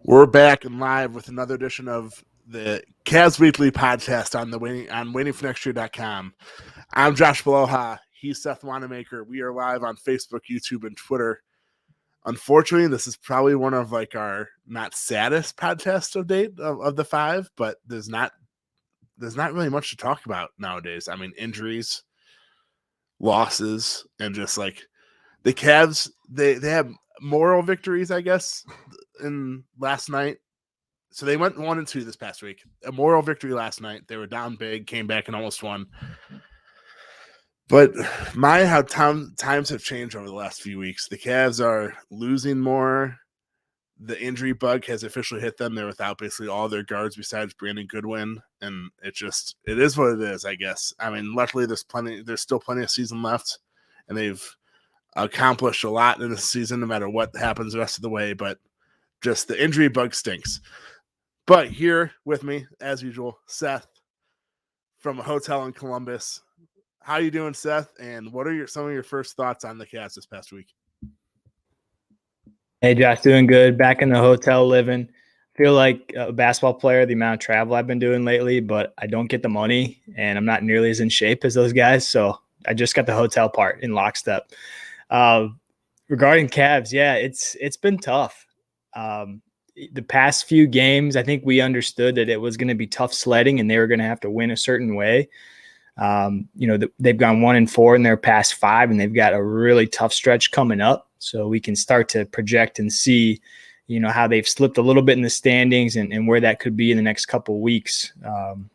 We're back and live with another edition of the Cavs Weekly podcast on waitingfornextyear.com. I'm Josh Beloha. He's Seth Wanamaker. We are live on Facebook, YouTube, and Twitter. Unfortunately, this is probably one of our not saddest podcasts to date of the five, but there's not really much to talk about nowadays. I mean, injuries, losses, and just the Cavs, they have moral victories, I guess, in last night. So they went 1-2 this past week. A moral victory last night. They were down big, came back and almost won. But how times have changed over the last few weeks. The Cavs are losing more. The injury bug has officially hit them. They're without basically all their guards besides Brandon Goodwin, and it is what it is, I guess. I mean, luckily there's still plenty of season left, and they've accomplished a lot in this season, no matter what happens the rest of the way. But just the injury bug stinks. But here with me, as usual, Seth from a hotel in Columbus. How you doing, Seth? And what are some of your first thoughts on the Cavs this past week? Hey, Josh, doing good. Back in the hotel living. Feel like a basketball player, the amount of travel I've been doing lately, but I don't get the money, and I'm not nearly as in shape as those guys. So I just got the hotel part in lockstep. Regarding Cavs, yeah, it's been tough. The past few games, I think we understood that it was going to be tough sledding and they were going to have to win a certain way. They've gone 1-4 in their past 5, and they've got a really tough stretch coming up. So we can start to project and see, how they've slipped a little bit in the standings and where that could be in the next couple of weeks.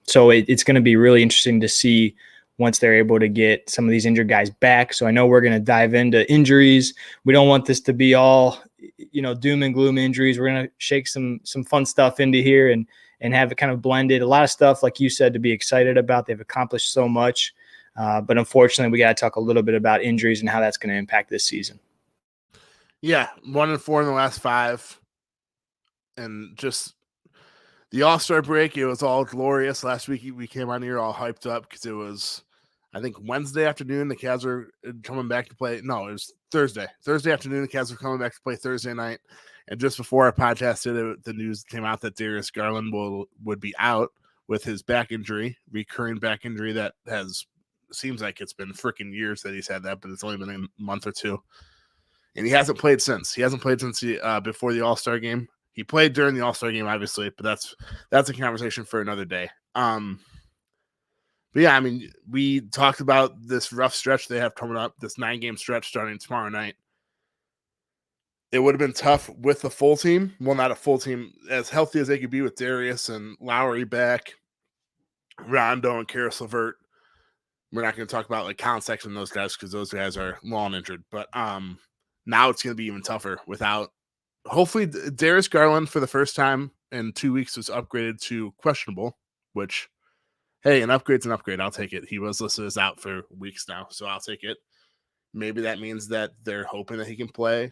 So it's going to be really interesting to see once they're able to get some of these injured guys back. So I know we're going to dive into injuries. We don't want this to be all, doom and gloom injuries. We're going to shake some fun stuff into here and have it kind of blended. A lot of stuff, like you said, to be excited about. They've accomplished so much. But unfortunately, we got to talk a little bit about injuries and how that's going to impact this season. Yeah, 1-4 in the last 5. And just the All-Star break, it was all glorious. Last week we came on here all hyped up because it was, I think, Wednesday afternoon. The Cavs were coming back to play. No, it was Thursday. Thursday afternoon, the Cavs were coming back to play Thursday night. And just before our podcast did, the news came out that Darius Garland would be out with his back injury, recurring back injury that seems like it's been freaking years that he's had that, but it's only been a month or two. And he hasn't played since. He hasn't played since before the All-Star game. He played during the All-Star game, obviously, but that's a conversation for another day. But yeah, I mean, we talked about this rough stretch they have coming up, this 9-game stretch starting tomorrow night. It would have been tough with the full team. Well, not a full team, as healthy as they could be with Darius and Lowry back, Rondo and Karis LeVert. We're not going to talk about Colin Sexton and those guys because those guys are long injured. But now it's going to be even tougher without. Hopefully, Darius Garland for the first time in 2 weeks was upgraded to questionable, which, hey, an upgrade's an upgrade. I'll take it. He was listed as out for weeks now, so I'll take it. Maybe that means that they're hoping that he can play.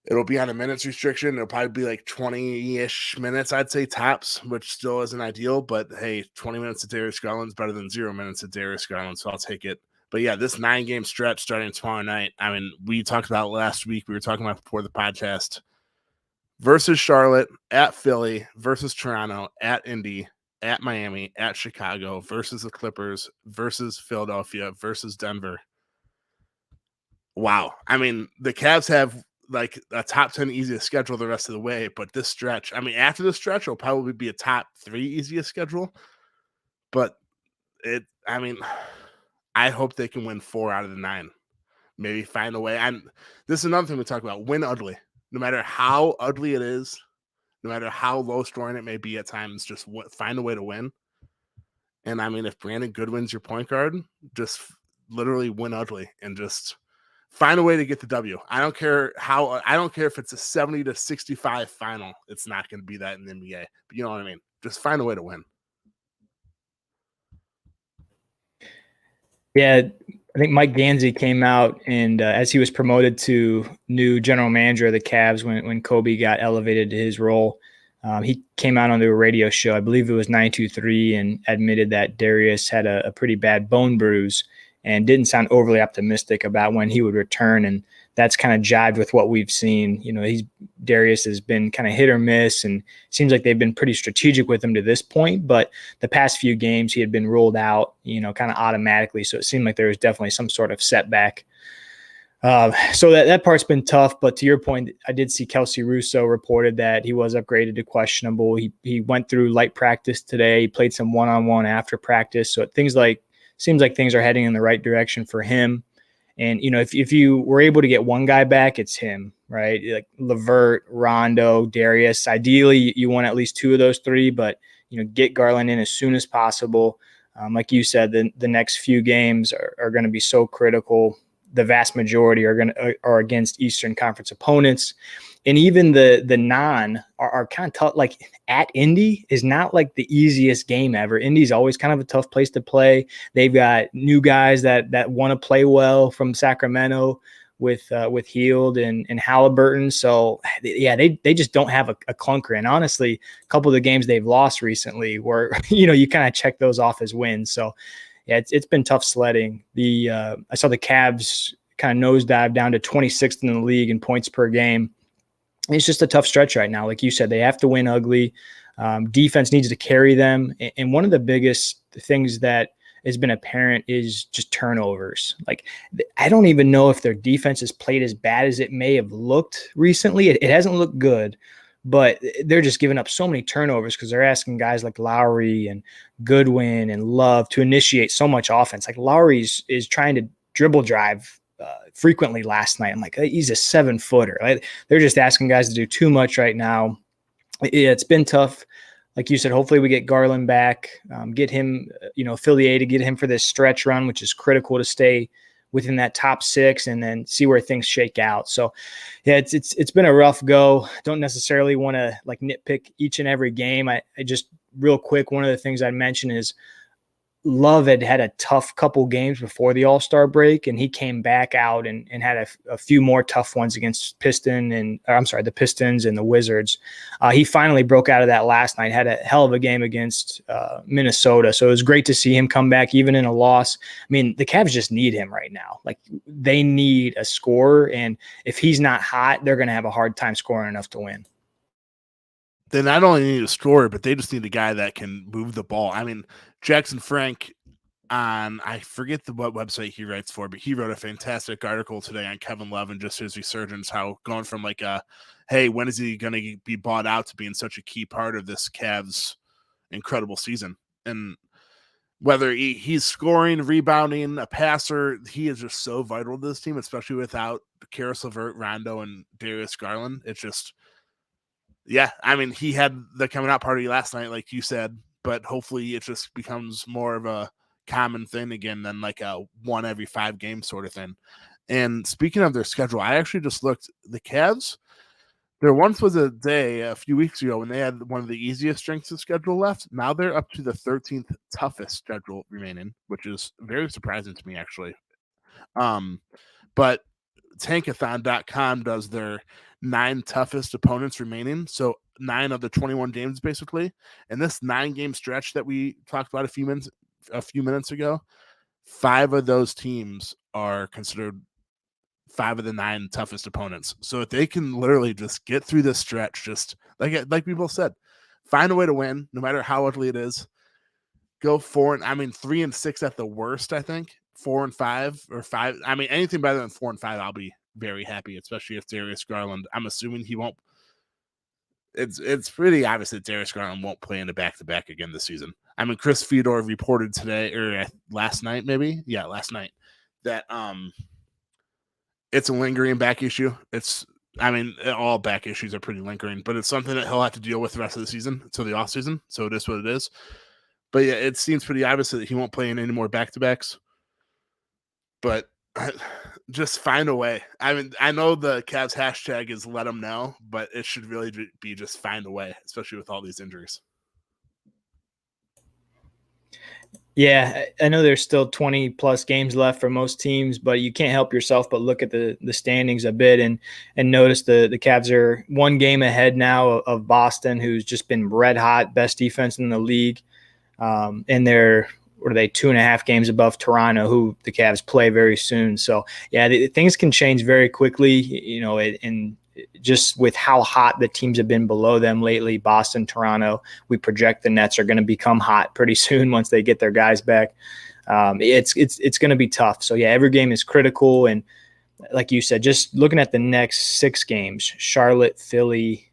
It'll be on a minutes restriction. It'll probably be 20-ish minutes, I'd say, tops, which still isn't ideal. But, hey, 20 minutes of Darius Garland is better than 0 minutes of Darius Garland, so I'll take it. But, yeah, this 9-game stretch starting tomorrow night, I mean, we talked about last week. We were talking about before the podcast. Versus Charlotte, at Philly, versus Toronto, at Indy, at Miami, at Chicago, versus the Clippers, versus Philadelphia, versus Denver. Wow. I mean, the Cavs have a top 10 easiest schedule the rest of the way, but this stretch, I mean, after this stretch, it'll probably be a top 3 easiest schedule. But I hope they can win 4 out of the 9. Maybe find a way. And this is another thing we talk about. Win ugly. No matter how ugly it is, no matter how low scoring it may be at times, just find a way to win. And I mean, if Brandon Goodwin's your point guard, just literally win ugly and just find a way to get the W. I don't care if it's a 70-65 final. It's not going to be that in the NBA. But you know what I mean? Just find a way to win. Yeah, I think Mike Gansey came out and as he was promoted to new general manager of the Cavs when Kobe got elevated to his role, he came out on a radio show, I believe it was 92.3, and admitted that Darius had a pretty bad bone bruise and didn't sound overly optimistic about when he would return. And that's kind of jived with what we've seen. Darius has been kind of hit or miss, and seems like they've been pretty strategic with him to this point. But the past few games, he had been ruled out, kind of automatically. So it seemed like there was definitely some sort of setback. So that part's been tough. But to your point, I did see Kelsey Russo reported that he was upgraded to questionable. He went through light practice today. He played some one-on-one after practice. So seems like things are heading in the right direction for him. And, if you were able to get one guy back, it's him, right? Like Levert, Rondo, Darius. Ideally, you want at least two of those three, but, get Garland in as soon as possible. Like you said, the next few games are going to be so critical. The vast majority are against Eastern Conference opponents. And even the non are kind of tough. Like at Indy is not like the easiest game ever. Indy's always kind of a tough place to play. They've got new guys that want to play well from Sacramento with Hield and Halliburton. So yeah, they just don't have a clunker. And honestly, a couple of the games they've lost recently were, you kind of check those off as wins. So yeah, it's been tough sledding. I saw the Cavs kind of nosedive down to 26th in the league in points per game. It's just a tough stretch right now. Like you said, they have to win ugly. Defense needs to carry them. And one of the biggest things that has been apparent is just turnovers. Like, I don't even know if their defense has played as bad as it may have looked recently. It hasn't looked good, but they're just giving up so many turnovers because they're asking guys like Lowry and Goodwin and Love to initiate so much offense. Like Lowry is trying to dribble drive frequently last night. I'm like, he's a 7-footer. Right? They're just asking guys to do too much right now. It's been tough. Like you said, hopefully we get Garland back, get him, affiliated, get him for this stretch run, which is critical to stay within that top 6 and then see where things shake out. So yeah, it's been a rough go. Don't necessarily want to like nitpick each and every game. I just real quick, one of the things I'd mention is Love had a tough couple games before the All-Star break, and he came back out and had a few more tough ones against the Pistons and the Wizards. He finally broke out of that last night, had a hell of a game against Minnesota. So it was great to see him come back even in a loss. I mean, the Cavs just need him right now. Like they need a scorer, and if he's not hot, they're going to have a hard time scoring enough to win. They not only need a scorer, but they just need a guy that can move the ball. I mean, Jackson Frank I forget what website he writes for, but he wrote a fantastic article today on Kevin Love and just his resurgence, how going from like hey, when is he going to be bought out to being such a key part of this Cavs incredible season? And whether he's scoring, rebounding, a passer, he is just so vital to this team, especially without Karis LeVert, Rondo, and Darius Garland. It's just, yeah, I mean, he had the coming out party last night, like you said, but hopefully it just becomes more of a common thing again than like a 1 every 5 games sort of thing. And speaking of their schedule, I actually just looked, the Cavs, there once was a day a few weeks ago when they had one of the easiest strengths of schedule left. Now they're up to the 13th toughest schedule remaining, which is very surprising to me, actually. But Tankathon.com does their 9 toughest opponents remaining. So 9 of the 21 games, basically. And this 9-game stretch that we talked about a few minutes ago, 5 of those teams are considered 5 of the 9 toughest opponents. So if they can literally just get through this stretch, just like we both said, find a way to win, no matter how ugly it is. Go 3-6 at the worst, I think. 4-5 or 5. I mean, anything better than 4-5, I'll be very happy, especially if Darius Garland. I'm assuming he won't. It's pretty obvious that Darius Garland won't play in a back-to-back again this season. I mean, Chris Fedor reported today or last night, maybe. Yeah, last night that it's a lingering back issue. All back issues are pretty lingering, but it's something that he'll have to deal with the rest of the season until the off season. So it is what it is. But yeah, it seems pretty obvious that he won't play in any more back-to-backs. But just find a way. I mean, I know the Cavs hashtag is let them know, but it should really be just find a way, especially with all these injuries. Yeah, I know there's still 20 plus games left for most teams, but you can't help yourself but look at the standings a bit and notice the Cavs are 1 game ahead now of Boston, who's just been red hot, best defense in the league. And they're what are they, 2.5 games above Toronto, who the Cavs play very soon. So yeah, things can change very quickly, and just with how hot the teams have been below them lately, Boston, Toronto, we project the Nets are going to become hot pretty soon once they get their guys back. It's going to be tough. So yeah, every game is critical. And like you said, just looking at the next 6 games, Charlotte, Philly,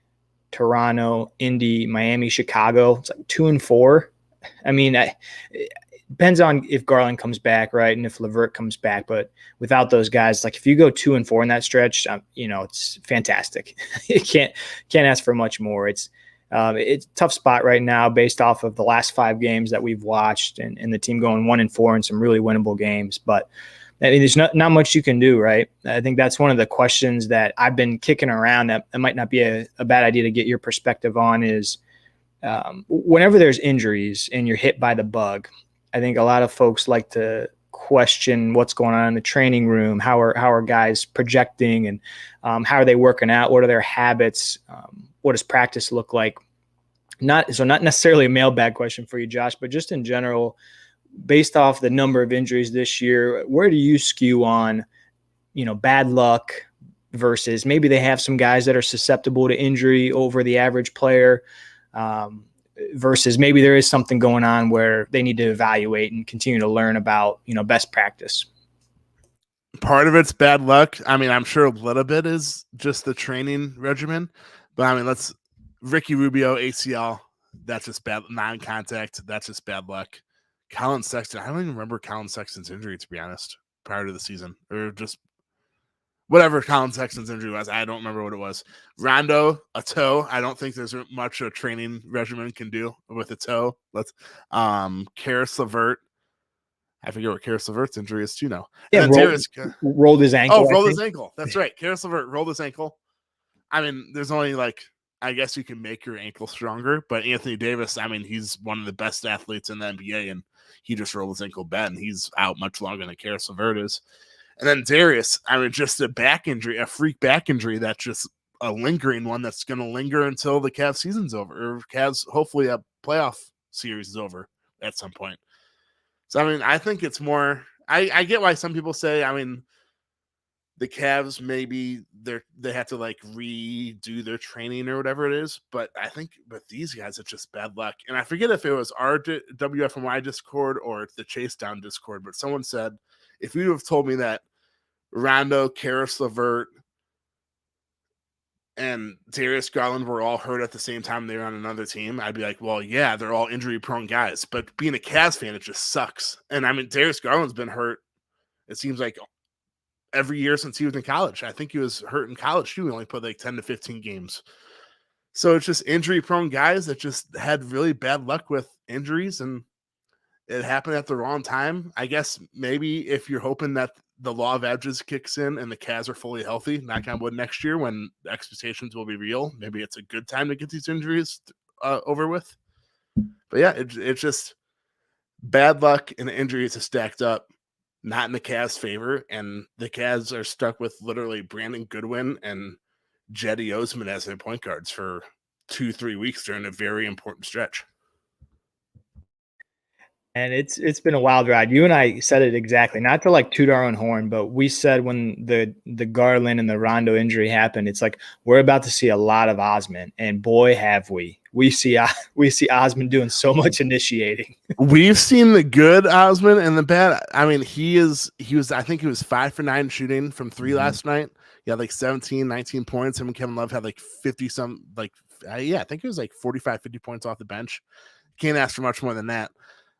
Toronto, Indy, Miami, Chicago, it's like 2 and 4. I mean, it depends on if Garland comes back, right, and if LeVert comes back. But without those guys, like if you go 2 and 4 in that stretch, it's fantastic. You can't ask for much more. It's a tough spot right now based off of the last 5 games that we've watched, and the team going 1 and 4 in some really winnable games. But I mean, there's not much you can do, right? I think that's one of the questions that I've been kicking around that it might not be a bad idea to get your perspective on is whenever there's injuries and you're hit by the bug, I think a lot of folks like to question what's going on in the training room. How are guys projecting, and how are they working out? What are their habits? What does practice look like? Not necessarily a mailbag question for you, Josh, but just in general, based off the number of injuries this year, where do you skew on, bad luck versus maybe they have some guys that are susceptible to injury over the average player, versus maybe there is something going on where they need to evaluate and continue to learn about, best practice? Part of it's bad luck. I mean, I'm sure a little bit is just the training regimen, but I mean, Ricky Rubio, ACL, that's just bad, non-contact, that's just bad luck. Colin Sexton, I don't even remember Colin Sexton's injury, to be honest, prior to the season, or just whatever Colin Sexton's injury was. I don't remember what it was. Rondo, a toe. I don't think there's much a training regimen can do with a toe. Karis LeVert. I forget what Karis LeVert's injury is too now. Yeah, rolled his ankle. Oh, rolled his ankle. That's right. Karis LeVert rolled his ankle. I mean, there's only I guess you can make your ankle stronger, but Anthony Davis, I mean, he's one of the best athletes in the NBA, and he just rolled his ankle bad, and he's out much longer than Karis LeVert is. And then Darius, I mean, just a back injury, a freak back injury that's just a lingering one that's going to linger until the Cavs season's over, or Cavs, hopefully a playoff series is over at some point. So, I mean, I think it's more, I get why some people say, I mean, the Cavs, maybe they have to redo their training or whatever it is. But I think with these guys, it's just bad luck. And I forget if it was our WFMY Discord or the Chase Down Discord, but someone said, if you have told me that Rondo, Karis LeVert, and Darius Garland were all hurt at the same time they were on another team, I'd be like, well, yeah, they're all injury-prone guys. But being a Cavs fan, it just sucks. And I mean, Darius Garland's been hurt, it seems like, every year since he was in college. I think he was hurt in college too. He only played 10 to 15 games. So it's just injury-prone guys that just had really bad luck with injuries, and it happened at the wrong time. I guess maybe if you're hoping that the law of averages kicks in and the Cavs are fully healthy, knock on wood, next year when the expectations will be real, maybe it's a good time to get these injuries over with. But yeah, it's just bad luck and injuries are stacked up, not in the Cavs' favor, and the Cavs are stuck with literally Brandon Goodwin and Jetty Osman as their point guards for 2-3 weeks during a very important stretch. And it's been a wild ride. You and I said it exactly, not to toot our own horn, but we said when the Garland and the Rondo injury happened, it's we're about to see a lot of Osman, and boy, have we. We see Osman doing so much initiating. We've seen the good Osman and the bad. I mean, he was I think he was 5 for 9 shooting from 3 last night. He had 17, 19 points. Him and Kevin Love had 50 some, I think it was 45, 50 points off the bench. Can't ask for much more than that.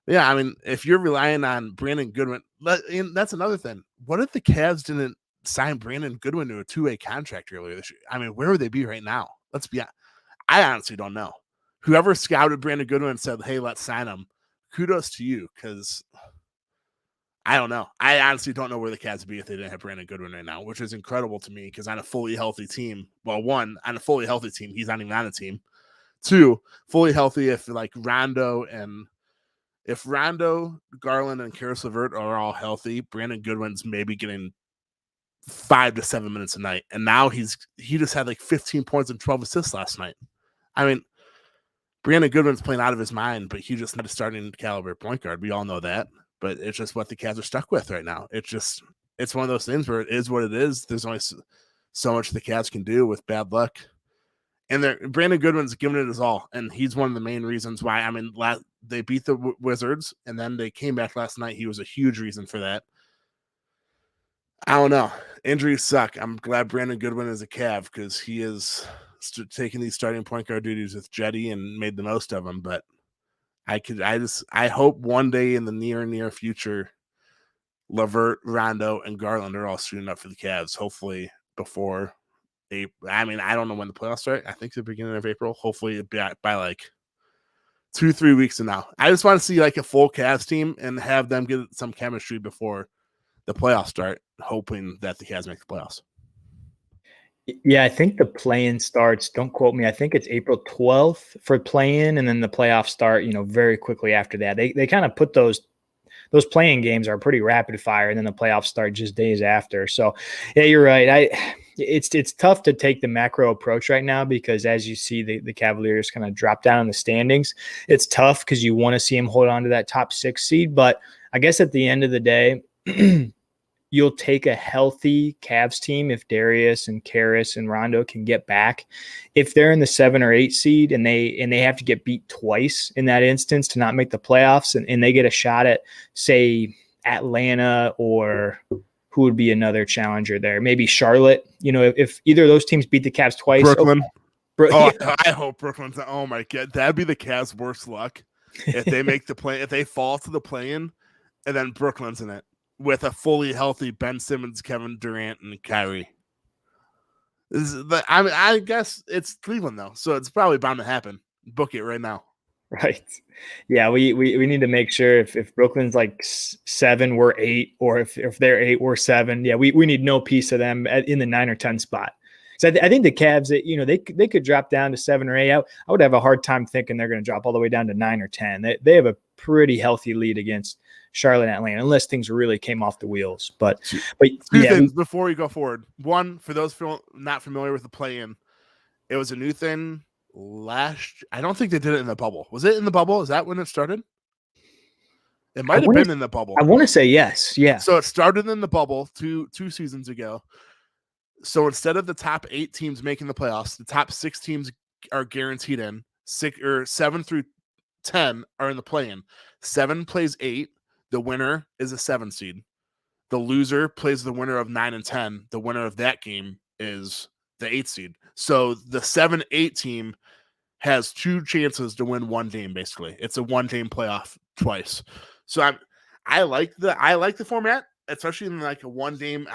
Yeah, I mean, if you're relying on Brandon Goodwin, that's another thing. What if the Cavs didn't sign Brandon Goodwin to a 2-way contract earlier this year? I mean, where would they be right now? Let's be honest. I honestly don't know. Whoever scouted Brandon Goodwin and said, hey, let's sign him, kudos to you, because I don't know. I honestly don't know where the Cavs would be if they didn't have Brandon Goodwin right now, which is incredible to me because on a fully healthy team, well, one, on a fully healthy team, he's not even on a team. 2, fully healthy if If Rondo, Garland, and Karis LeVert are all healthy, Brandon Goodwin's maybe getting 5 to 7 minutes a night. And now he just had 15 points and 12 assists last night. I mean, Brandon Goodwin's playing out of his mind, but he just not a starting caliber point guard. We all know that, but it's just what the Cavs are stuck with right now. It's one of those things where it is what it is. There's only so much the Cavs can do with bad luck. And Brandon Goodwin's giving it his all, and he's one of the main reasons why. I mean, they beat the Wizards, and then they came back last night. He was a huge reason for that. I don't know. Injuries suck. I'm glad Brandon Goodwin is a Cav because he is taking these starting point guard duties with Jetty and made the most of them. But I hope one day in the near future, LeVert, Rondo, and Garland are all suiting up for the Cavs. Hopefully before April. I mean, I don't know when the playoffs start. I think the beginning of April. Hopefully by like 2-3 weeks from now. I just want to see like a full Cavs team and have them get some chemistry before the playoffs start, hoping that the Cavs make the playoffs. Yeah, I think the play-in starts, don't quote me, I think it's April 12th for play-in, and then the playoffs start, very quickly after that. They kind of put those play-in games are pretty rapid fire, and then the playoffs start just days after. So, yeah, you're right. It's tough to take the macro approach right now because as you see the Cavaliers kind of drop down in the standings, it's tough because you want to see them hold on to that top 6 seed. But I guess at the end of the day, you'll take a healthy Cavs team if Darius and Karis and Rondo can get back. If they're in the 7 or 8 seed and they have to get beat twice in that instance to not make the playoffs, and they get a shot at, say, Atlanta, or who would be another challenger there? Maybe Charlotte. If either of those teams beat the Cavs twice. Brooklyn. Yeah. I hope Brooklyn's. Oh my God, that'd be the Cavs' worst luck if they make the play. If they fall to the play-in, and then Brooklyn's in it with a fully healthy Ben Simmons, Kevin Durant, and Kyrie. I guess it's Cleveland though, so it's probably bound to happen. Book it right now. Right. Yeah, we need to make sure if Brooklyn's like 7, we're 8, or if they're 8, we're 7. Yeah, we need no piece of them in the 9 or 10 spot. So I think the Cavs, they could drop down to 7 or 8. I would have a hard time thinking they're going to drop all the way down to 9 or 10. They have a pretty healthy lead against Charlotte and Atlanta, unless things really came off the wheels. But Two yeah, things before we go forward. One, for those not familiar with the play-in, it was a new thing I don't think they did it in the bubble. Was it in the bubble? Is that when it started? It might have been in the bubble. I want to say yes. Yeah. So it started in the bubble two seasons ago. So instead of the top 8 teams making the playoffs, the top 6 teams are guaranteed in. 7 through 10 are in the play-in. 7 plays 8. The winner is a 7 seed. The loser plays the winner of 9 and 10. The winner of that game is the 8 seed. So the 7-8 team has 2 chances to win one game. Basically, it's a one-game playoff twice. So I like the format, especially in like a one game.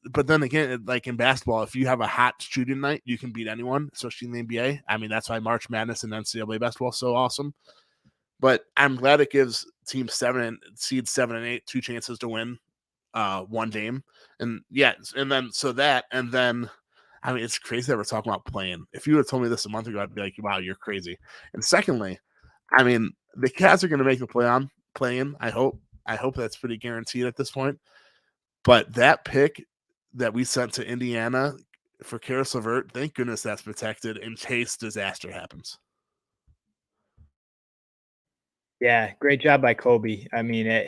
But then again, like in basketball, if you have a hot shooting night, you can beat anyone, especially in the NBA. I mean, that's why March Madness and NCAA basketball is so awesome. But I'm glad it gives seeds 7 and 8 2 chances to win one game. And then I mean, it's crazy that we're talking about playing. If you would have told me this a month ago, I'd be like, wow, you're crazy. And secondly, I mean, the Cavs are going to make the play-in. I hope that's pretty guaranteed at this point. But that pick that we sent to Indiana for Karis LeVert, thank goodness that's protected in case disaster happens. Yeah, great job by Kobe. I mean,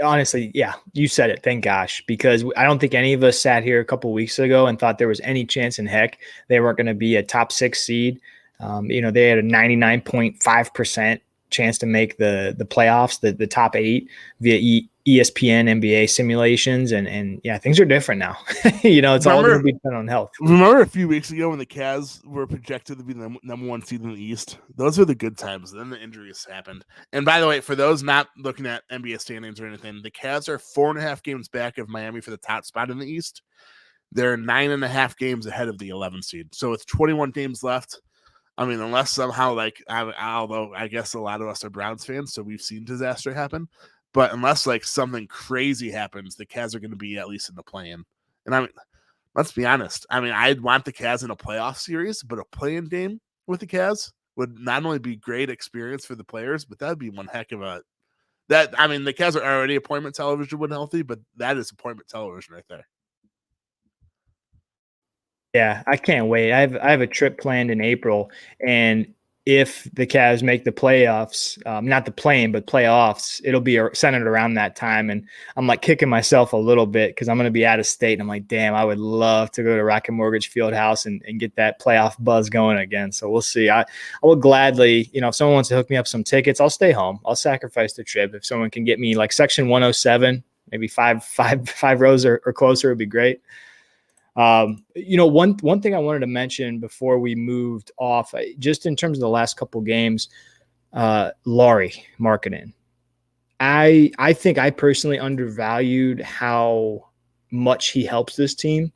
honestly, yeah, you said it. Thank gosh, because I don't think any of us sat here a couple weeks ago and thought there was any chance in heck they weren't going to be a top 6 seed. They had a 99.5% chance to make the playoffs, the top 8 via ESPN NBA simulations, and yeah, things are different now. It's all going to be dependent on health. Remember a few weeks ago when the Cavs were projected to be the number 1 seed in the East? Those were the good times. Then the injuries happened. And by the way, for those not looking at NBA standings or anything, the Cavs are 4.5 games back of Miami for the top spot in the East. They're 9.5 games ahead of the 11 seed. So with 21 games left, I mean, unless somehow, although I guess a lot of us are Browns fans, so we've seen disaster happen. But unless something crazy happens, the Cavs are going to be at least in the play-in. And I mean, let's be honest. I mean, I'd want the Cavs in a playoff series, but a play-in game with the Cavs would not only be great experience for the players, but that would be one heck of a – the Cavs are already appointment television when healthy, but that is appointment television right there. Yeah, I can't wait. I have a trip planned in April, and if the Cavs make the playoffs, not the play-in, but playoffs, it'll be centered around that time. And I'm like kicking myself a little bit because I'm going to be out of state. And I'm like, damn, I would love to go to Rocket Mortgage Fieldhouse and get that playoff buzz going again. So we'll see. I will gladly, if someone wants to hook me up some tickets, I'll stay home. I'll sacrifice the trip. If someone can get me like section 107, maybe five rows or closer, would be great. One thing I wanted to mention before we moved off, just in terms of the last couple games, Lauri Markkanen. I think I personally undervalued how much he helps this team.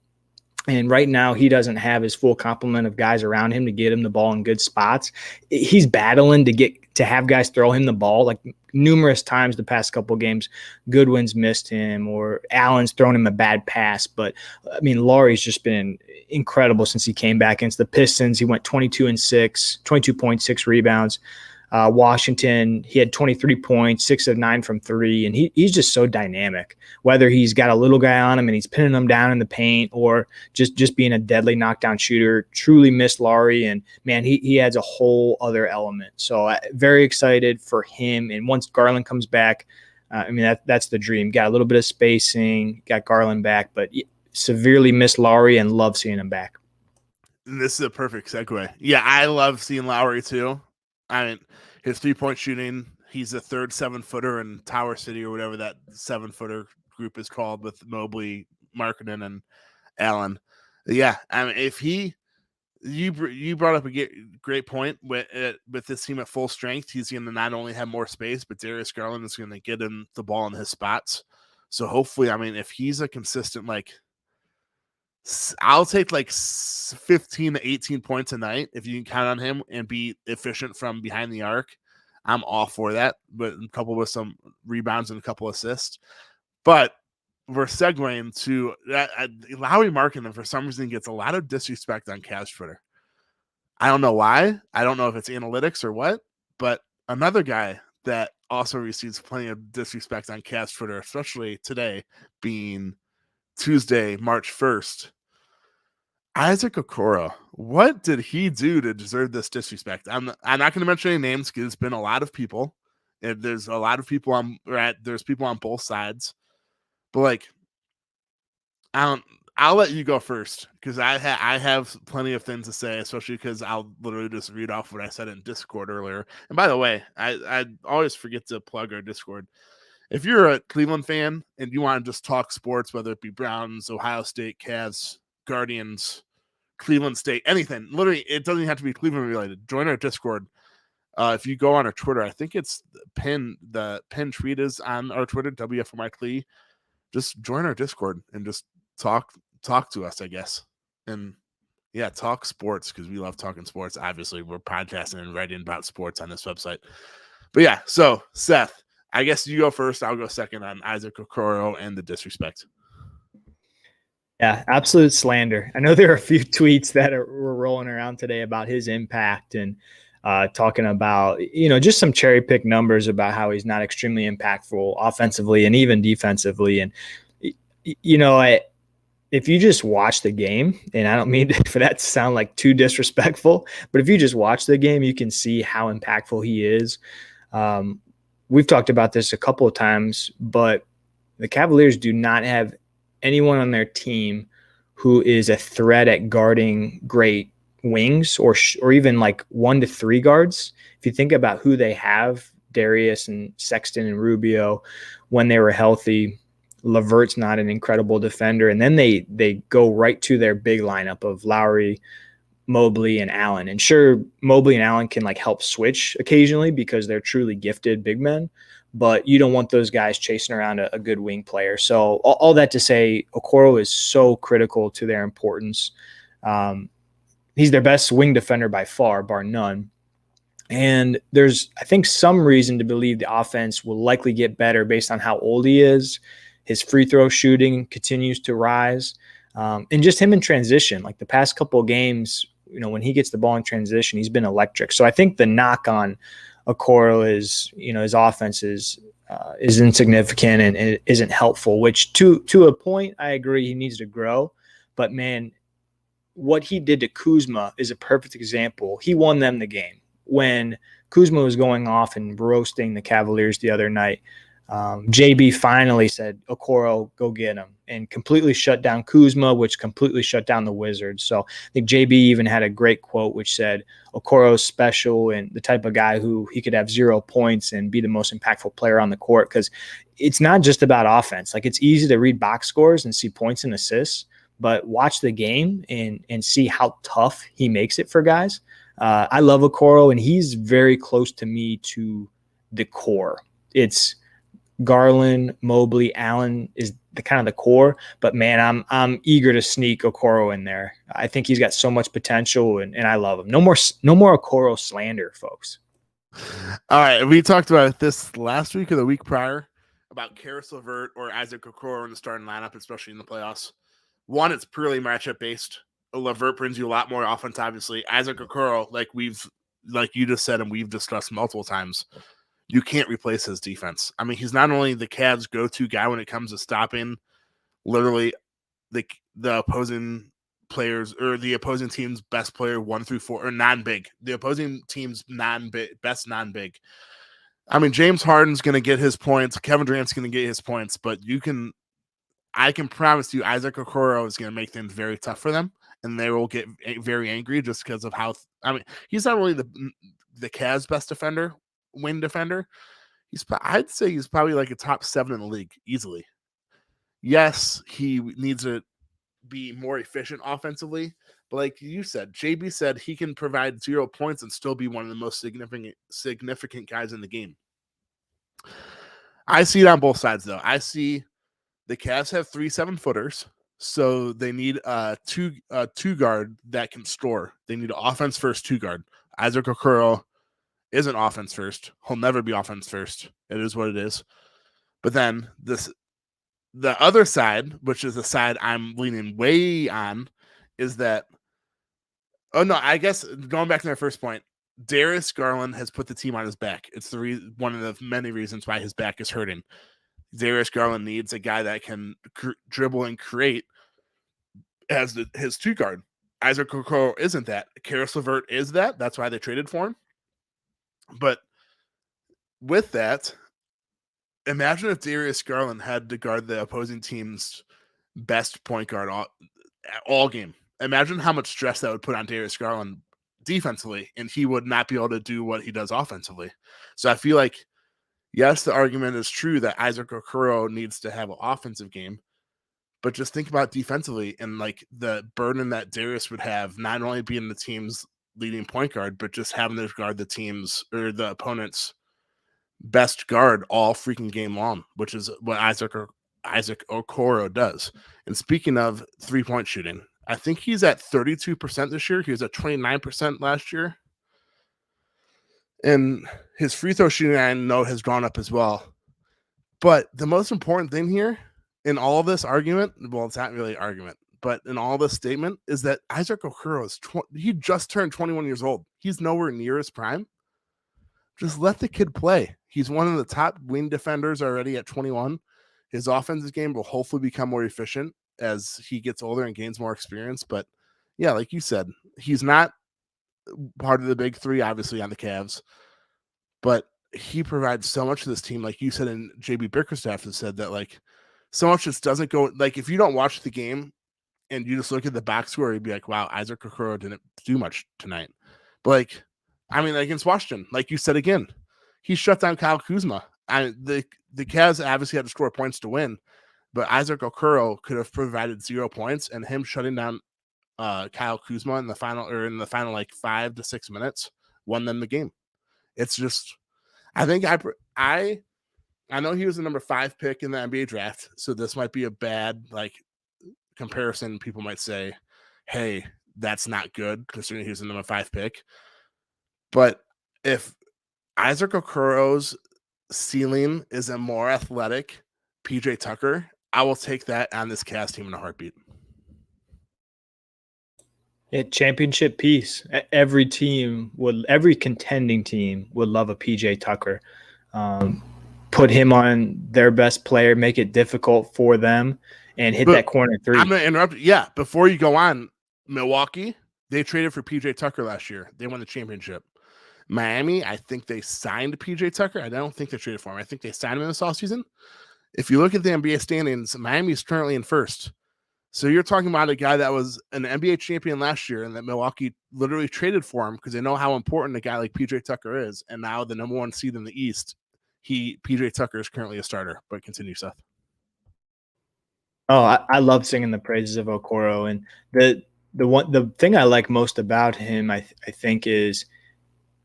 And right now he doesn't have his full complement of guys around him to get him the ball in good spots. He's battling to have guys throw him the ball like numerous times the past couple of games. Goodwin's missed him or Allen's thrown him a bad pass. But I mean, Lauri's just been incredible since he came back against the Pistons. He went 22.6 rebounds. Washington, he had 23 points, 6 of 9 from 3, and he's just so dynamic. Whether he's got a little guy on him and he's pinning them down in the paint or just being a deadly knockdown shooter, truly missed Lauri, and man, he adds a whole other element. So very excited for him. And once Garland comes back, that's the dream. Got a little bit of spacing, got Garland back, but severely missed Lauri and love seeing him back. And this is a perfect segue. Yeah, I love seeing Lauri too. I mean, his 3-point shooting, he's a third 7-footer in Tower City or whatever that 7-footer group is called with Mobley, Markkanen, and Allen. Yeah, I mean, you brought up a great point with this team at full strength. He's going to not only have more space, but Darius Garland is going to get him the ball in his spots. So hopefully, I mean, if he's a consistent, I'll take 15 to 18 points a night if you can count on him and be efficient from behind the arc. I'm all for that, but coupled with some rebounds and a couple assists. But we're segueing to that. Lauri Markkanen, for some reason, gets a lot of disrespect on Cavs Twitter. I don't know why. I don't know if it's analytics or what, but another guy that also receives plenty of disrespect on Cavs Twitter, especially today being Tuesday, March 1st. Isaac Okoro. What did he do to deserve this disrespect? I'm not going to mention any names because it's been a lot of people. There's a lot of people there's people on both sides. But I'll let you go first because I have plenty of things to say, especially because I'll literally just read off what I said in Discord earlier. And by the way, I always forget to plug our Discord. If you're a Cleveland fan and you want to just talk sports, whether it be Browns, Ohio State, Cavs, Guardians, Cleveland State, anything, literally, it doesn't have to be Cleveland related. Join our Discord. If you go on our Twitter, I think it's the pin tweet is on our Twitter, WFMI. Just join our Discord and just talk to us, I guess. And yeah, talk sports because we love talking sports. Obviously, we're podcasting and writing about sports on this website. But yeah, so Seth, I guess you go first. I'll go second on Isaac Okoro and the disrespect. Yeah, absolute slander. I know there are a few tweets that were rolling around today about his impact and talking about, just some cherry pick numbers about how he's not extremely impactful offensively and even defensively. And, if you just watch the game, and I don't mean for that to sound like too disrespectful, but if you just watch the game, you can see how impactful he is. We've talked about this a couple of times, but the Cavaliers do not have anyone on their team who is a threat at guarding great wings or even 1 to 3 guards. If you think about who they have, Darius and Sexton and Rubio, when they were healthy, LeVert's not an incredible defender. And then they go right to their big lineup of Lauri, Mobley, and Allen. And sure, Mobley and Allen can help switch occasionally because they're truly gifted big men, but you don't want those guys chasing around a good wing player. So all that to say, Okoro is so critical to their importance. He's their best wing defender by far, bar none. And there's, I think, some reason to believe the offense will likely get better based on how old he is. His free throw shooting continues to rise. And just him in transition, the past couple of games, when he gets the ball in transition, he's been electric. So I think the knock on Okoro is, his offense is insignificant and it isn't helpful, which to a point, I agree he needs to grow. But man, what he did to Kuzma is a perfect example. He won them the game. when Kuzma was going off and roasting the Cavaliers the other night, JB finally said, Okoro, go get him, and completely shut down Kuzma, which completely shut down the Wizards. So I think JB even had a great quote which said, Okoro's special and the type of guy who he could have 0 points and be the most impactful player on the court, because it's not just about offense. Like, it's easy to read box scores and see points and assists, but watch the game and see how tough he makes it for guys. I love Okoro, and he's very close to me to the core. It's Garland, Mobley, Allen is the kind of the core, but man, I'm eager to sneak Okoro in there. I think he's got so much potential, and I love him. No more Okoro slander, folks. All right, we talked about this last week or the week prior about Karis LeVert or Isaac Okoro in the starting lineup, especially in the playoffs. One, it's purely matchup based. LeVert brings you a lot more offense, obviously. Isaac Okoro, like you just said, and we've discussed multiple times, you can't replace his defense. I mean, he's not only the Cavs' go-to guy when it comes to stopping literally the opposing players or the opposing team's best player 1 through 4 or non-big. The opposing team's best non-big. I mean, James Harden's going to get his points. Kevin Durant's going to get his points, but I can promise you Isaac Okoro is going to make things very tough for them, and they will get very angry just because of how he's not really the Cavs' best defender. Wing defender. I'd say he's probably like a top 7 in the league easily. Yes, he needs to be more efficient offensively, but like you said, JB said he can provide 0 points and still be one of the most significant guys in the game. I see it on both sides though. I see the Cavs have 3 7-footers, so they need a two guard that can score. They need an offense first 2 guard. Isaac Okoro isn't offense first. He'll never be offense first. It is what it is. But then the other side, which is the side I'm leaning way on, is that, I guess going back to my first point, Darius Garland has put the team on his back. It's one of the many reasons why his back is hurting. Darius Garland needs a guy that can dribble and create as his 2 guard. Isaac Okoro isn't that. Karis LeVert is that. That's why they traded for him. But with that, imagine if Darius Garland had to guard the opposing team's best point guard all game. Imagine how much stress that would put on Darius Garland defensively, and he would not be able to do what he does offensively. So I feel like, yes, the argument is true that Isaac Okoro needs to have an offensive game, but just think about defensively and like the burden that Darius would have, not only being the team's leading point guard, but just having to guard the team's or the opponent's best guard all freaking game long, which is what Isaac Okoro does. And speaking of 3-point shooting, I think he's at 32% this year. He was at 29% last year. And his free throw shooting, I know, has gone up as well. But the most important thing here in all of this argument, well, it's not really an argument, but in all this statement is that Isaac Okoro he just turned 21 years old. He's nowhere near his prime. Just let the kid play. He's one of the top wing defenders already at 21. His offensive game will hopefully become more efficient as he gets older and gains more experience. But yeah, like you said, he's not part of the big 3, obviously, on the Cavs, but he provides so much to this team. Like you said, and JB Bickerstaff has said that, like, so much just doesn't go, like, if you don't watch the game and you just look at the box score, you'd be like, wow, Isaac Okoro didn't do much tonight. But like, I mean, against Washington, like you said again, he shut down Kyle Kuzma. The Cavs obviously had to score points to win, but Isaac Okoro could have provided 0 points, and him shutting down Kyle Kuzma in the final like 5 to 6 minutes won them the game. It's just, I think I know he was the number 5 pick in the NBA draft, so this might be a bad like comparison. People might say, hey, that's not good considering he was the number 5 pick. But if Isaac Okoro's ceiling is a more athletic PJ Tucker, I will take that on this Cavs team in a heartbeat. Championship piece. Every contending team would love a PJ Tucker. Put him on their best player, make it difficult for them, and hit that corner 3. I'm going to interrupt. Yeah, before you go on, Milwaukee, they traded for PJ Tucker last year. They won the championship. Miami, I think they signed PJ Tucker. I don't think they traded for him. I think they signed him in this offseason. If you look at the NBA standings, Miami is currently in first. So you're talking about a guy that was an NBA champion last year and that Milwaukee literally traded for him because they know how important a guy like PJ Tucker is. And now the number 1 seed in the East, PJ Tucker is currently a starter. But continue, Seth. Oh, I love singing the praises of Okoro, and the thing I like most about him, I think, is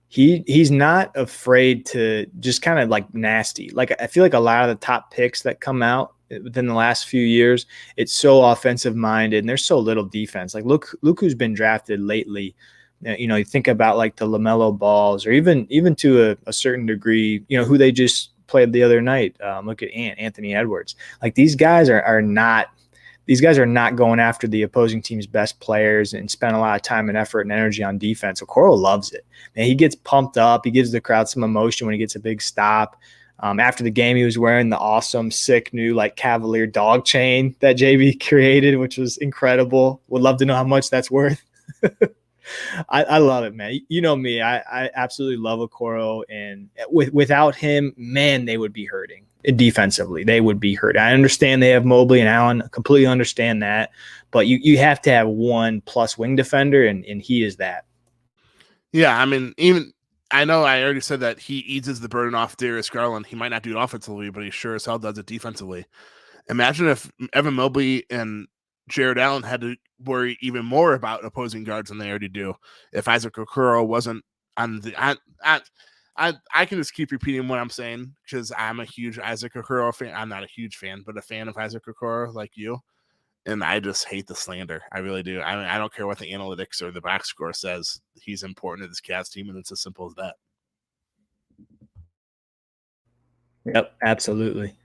he's not afraid to just kind of like nasty. Like I feel like a lot of the top picks that come out within the last few years, it's so offensive minded, and there's so little defense. Like look who's been drafted lately. You know, you think about like the LaMelo Balls, or even to a certain degree, you know, who they just played the other night. Look at Anthony Edwards. Like these guys are not going after the opposing team's best players and spend a lot of time and effort and energy on defense. Okoro loves it. Man, he gets pumped up. He gives the crowd some emotion when he gets a big stop. After the game, he was wearing the awesome, sick new like Cavalier dog chain that JB created, which was incredible. Would love to know how much that's worth. I love it, man. You know me. I absolutely love Okoro, and without him, man, they would be hurting. Defensively, they would be hurt. I understand they have Mobley and Allen. Completely understand that, but you have to have one plus wing defender, and he is that. Yeah, I mean, even I know I already said that he eases the burden off Darius Garland. He might not do it offensively, but he sure as hell does it defensively. Imagine if Evan Mobley and Jared Allen had to worry even more about opposing guards than they already do. If Isaac Okoro wasn't on the, I can just keep repeating what I'm saying because I'm a huge Isaac Okoro fan. I'm not a huge fan, but a fan of Isaac Okoro like you. And I just hate the slander. I really do. I mean, I don't care what the analytics or the box score says. He's important to this Cavs team, and it's as simple as that. Yep, absolutely.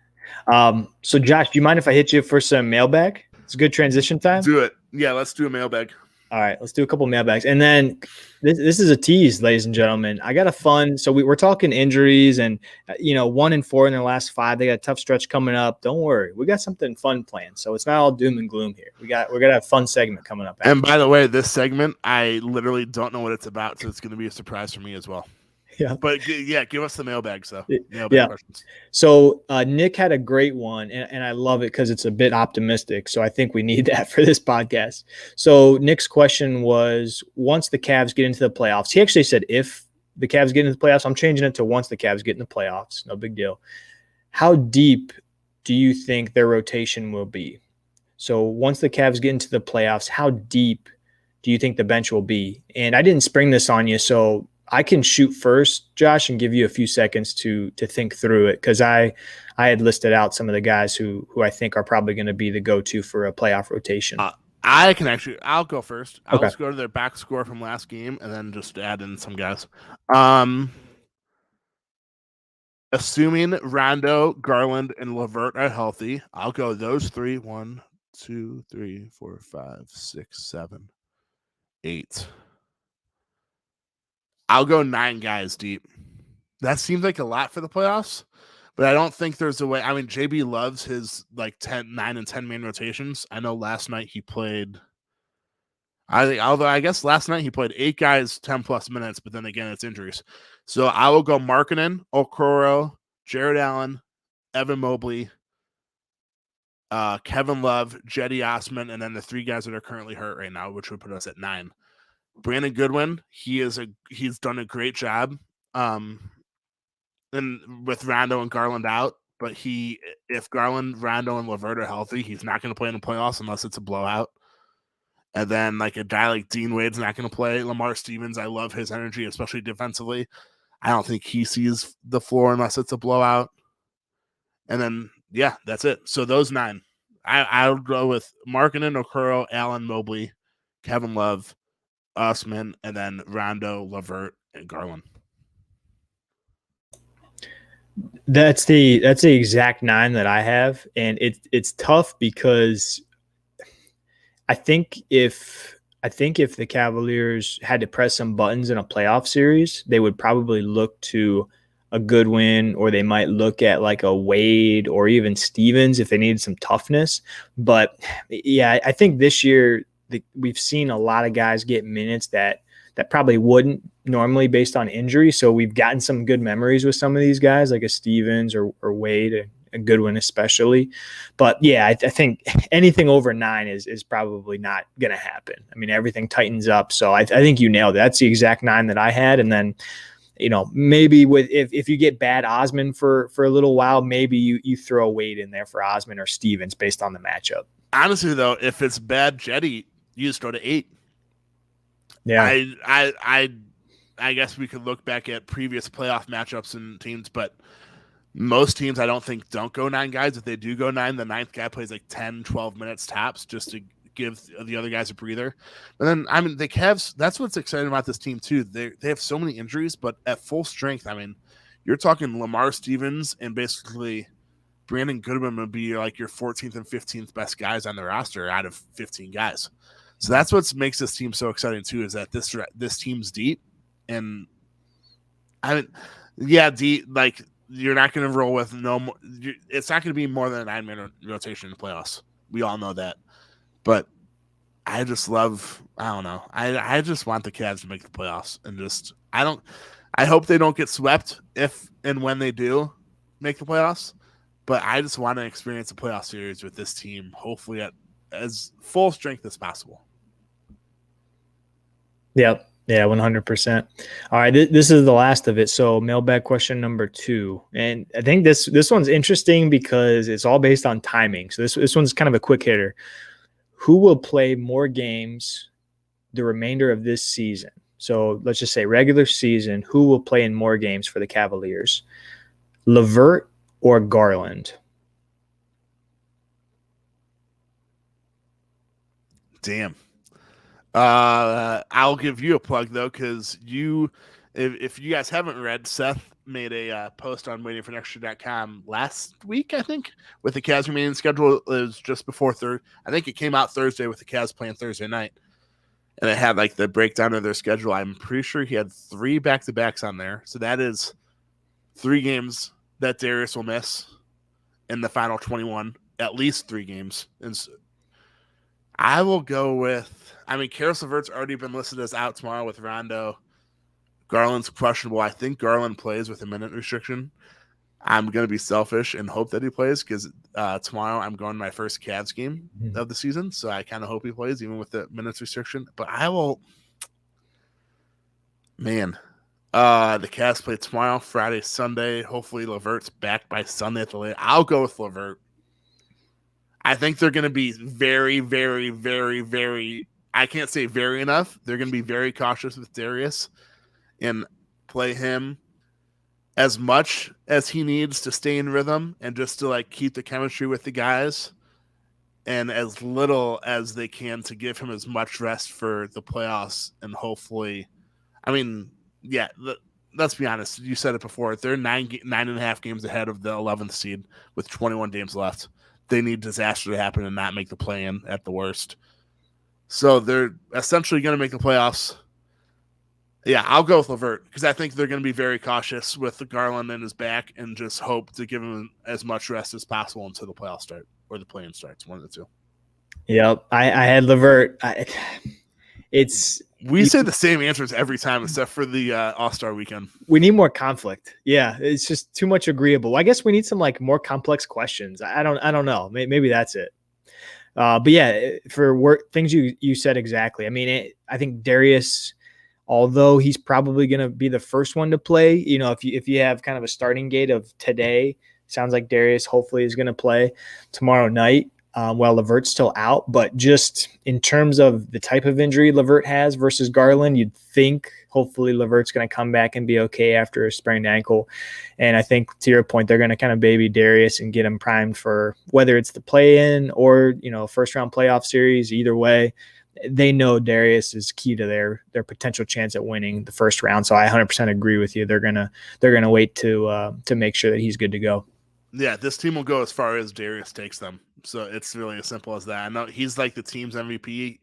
So, Josh, do you mind if I hit you for some mailbag? It's a good transition time. Do it. Yeah, let's do a mailbag. All right, let's do a couple mailbags. And then this is a tease, ladies and gentlemen. I got a fun – so we're talking injuries and, 1-4 in their last 5. They got a tough stretch coming up. Don't worry. We got something fun planned. So it's not all doom and gloom here. We're going to have a fun segment coming up. And by the way, this segment, I literally don't know what it's about, so it's going to be a surprise for me as well. Yeah. But, yeah, give us the mailbag, so. Mailbag questions. So Nick had a great one, and I love it because it's a bit optimistic. So I think we need that for this podcast. So Nick's question was, once the Cavs get into the playoffs, he actually said if the Cavs get into the playoffs, I'm changing it to once the Cavs get in the playoffs. No big deal. How deep do you think their rotation will be? So once the Cavs get into the playoffs, how deep do you think the bench will be? And I didn't spring this on you, so I can shoot first, Josh, and give you a few seconds to think through it, because I had listed out some of the guys who I think are probably going to be the go-to for a playoff rotation. I'll go first. I'll just go to their back score from last game and then just add in some guys. Assuming Rondo, Garland, and LeVert are healthy, I'll go those 3. 1, 2, 3, 4, 5, 6, 7, 8. I'll go 9 guys deep. That seems like a lot for the playoffs, but I don't think there's a way. I mean, JB loves his like 9 and 10 man rotations. I know last night he played. I guess last night he played 8 guys, 10 plus minutes, but then again it's injuries. So I will go Markkanen, Okoro, Jared Allen, Evan Mobley, Kevin Love, Jetty Osman, and then the 3 guys that are currently hurt right now, which would put us at 9. Brandon Goodwin, he's done a great job, and with Rondo and Garland out. But if Garland, Rondo, and LeVert are healthy, he's not going to play in the playoffs unless it's a blowout. And then like a guy like Dean Wade's not going to play. Lamar Stevens, I love his energy, especially defensively. I don't think he sees the floor unless it's a blowout. And then yeah, that's it. So those 9, I'll go with Markkanen, Okoro, Allen, Mobley, Kevin Love, Osman, and then Rondo, LeVert, and Garland. That's the exact 9 that I have, and it's tough because I think if the Cavaliers had to press some buttons in a playoff series, they would probably look to a Goodwin, or they might look at like a Wade or even Stevens if they needed some toughness. But yeah, I think this year we've seen a lot of guys get minutes that that probably wouldn't normally based on injury. So we've gotten some good memories with some of these guys, like a Stevens or Wade, a Goodwin especially. But yeah, I think anything over 9 is probably not going to happen. I mean, everything tightens up. So I think you nailed it. That's the exact 9 that I had. And then, maybe with if you get bad Osman for a little while, maybe you throw Wade in there for Osman or Stevens based on the matchup. Honestly, though, if it's bad Jetty, you just go to 8. Yeah. I guess we could look back at previous playoff matchups and teams, but most teams I don't think don't go 9 guys. If they do go 9, the 9th guy plays like 10, 12 minutes tops just to give the other guys a breather. But then, I mean, the Cavs, that's what's exciting about this team too. They have so many injuries, but at full strength, I mean, you're talking Lamar Stevens and basically Brandon Goodwin would be like your 14th and 15th best guys on the roster out of 15 guys. So that's what makes this team so exciting too, is that this team's deep. And I mean, yeah, deep, like you're not going to roll with no more. It's not going to be more than a 9-minute rotation in the playoffs. We all know that. But I just love, I don't know. I just want the Cavs to make the playoffs, and just I hope they don't get swept if and when they do make the playoffs. But I just want to experience a playoff series with this team, hopefully at as full strength as possible. Yep. Yeah, 100%. All right, this is the last of it. So mailbag question number 2. And I think this one's interesting because it's all based on timing. So this one's kind of a quick hitter. Who will play more games the remainder of this season? So let's just say regular season, who will play in more games for the Cavaliers? LeVert or Garland? Damn. I'll give you a plug though, because if you guys haven't read, Seth made a post on waitingfornextra.com last week, I think, with the Cavs remaining schedule. It was just before I think it came out Thursday with the Cavs playing Thursday night, and it had like the breakdown of their schedule. I'm pretty sure he had 3 back-to-backs on there, so that is 3 games that Darius will miss in the final 21, at least 3 games. And so I will go with, I mean, Karis LeVert's already been listed as out tomorrow with Rondo. Garland's questionable. I think Garland plays with a minute restriction. I'm going to be selfish and hope that he plays because tomorrow I'm going to my first Cavs game of the season. So I kind of hope he plays even with the minutes restriction. But I will, man, the Cavs play tomorrow, Friday, Sunday. Hopefully LeVert's back by Sunday at the late. I'll go with LeVert. I think they're going to be very, very, very, very, I can't say very enough. They're going to be very cautious with Darius and play him as much as he needs to stay in rhythm and just to like keep the chemistry with the guys, and as little as they can to give him as much rest for the playoffs. And hopefully, I mean, yeah, let's be honest. You said it before. They're 9.5 games ahead of the 11th seed with 21 games left. They need disaster to happen and not make the play-in at the worst. So they're essentially going to make the playoffs. Yeah, I'll go with LeVert because I think they're going to be very cautious with the Garland in his back and just hope to give him as much rest as possible until the playoffs start or the play-in starts, one of the two. Yep, I had LeVert. We say the same answers every time except for the All-Star weekend. We need more conflict. Yeah, it's just too much agreeable. I guess we need some like more complex questions. I don't know. Maybe that's it. But yeah, for things you said exactly. I mean, I think Darius, although he's probably going to be the first one to play, if you have kind of a starting gate of today, sounds like Darius hopefully is going to play tomorrow night. While LeVert's still out, but just in terms of the type of injury LeVert has versus Garland, you'd think hopefully LeVert's going to come back and be okay after a sprained ankle. And I think to your point, they're going to kind of baby Darius and get him primed for whether it's the play-in or, first round playoff series. Either way, they know Darius is key to their potential chance at winning the first round. So I 100% agree with you. They're gonna wait to make sure that he's good to go. Yeah, this team will go as far as Darius takes them. So it's really as simple as that. I know he's like the team's MVP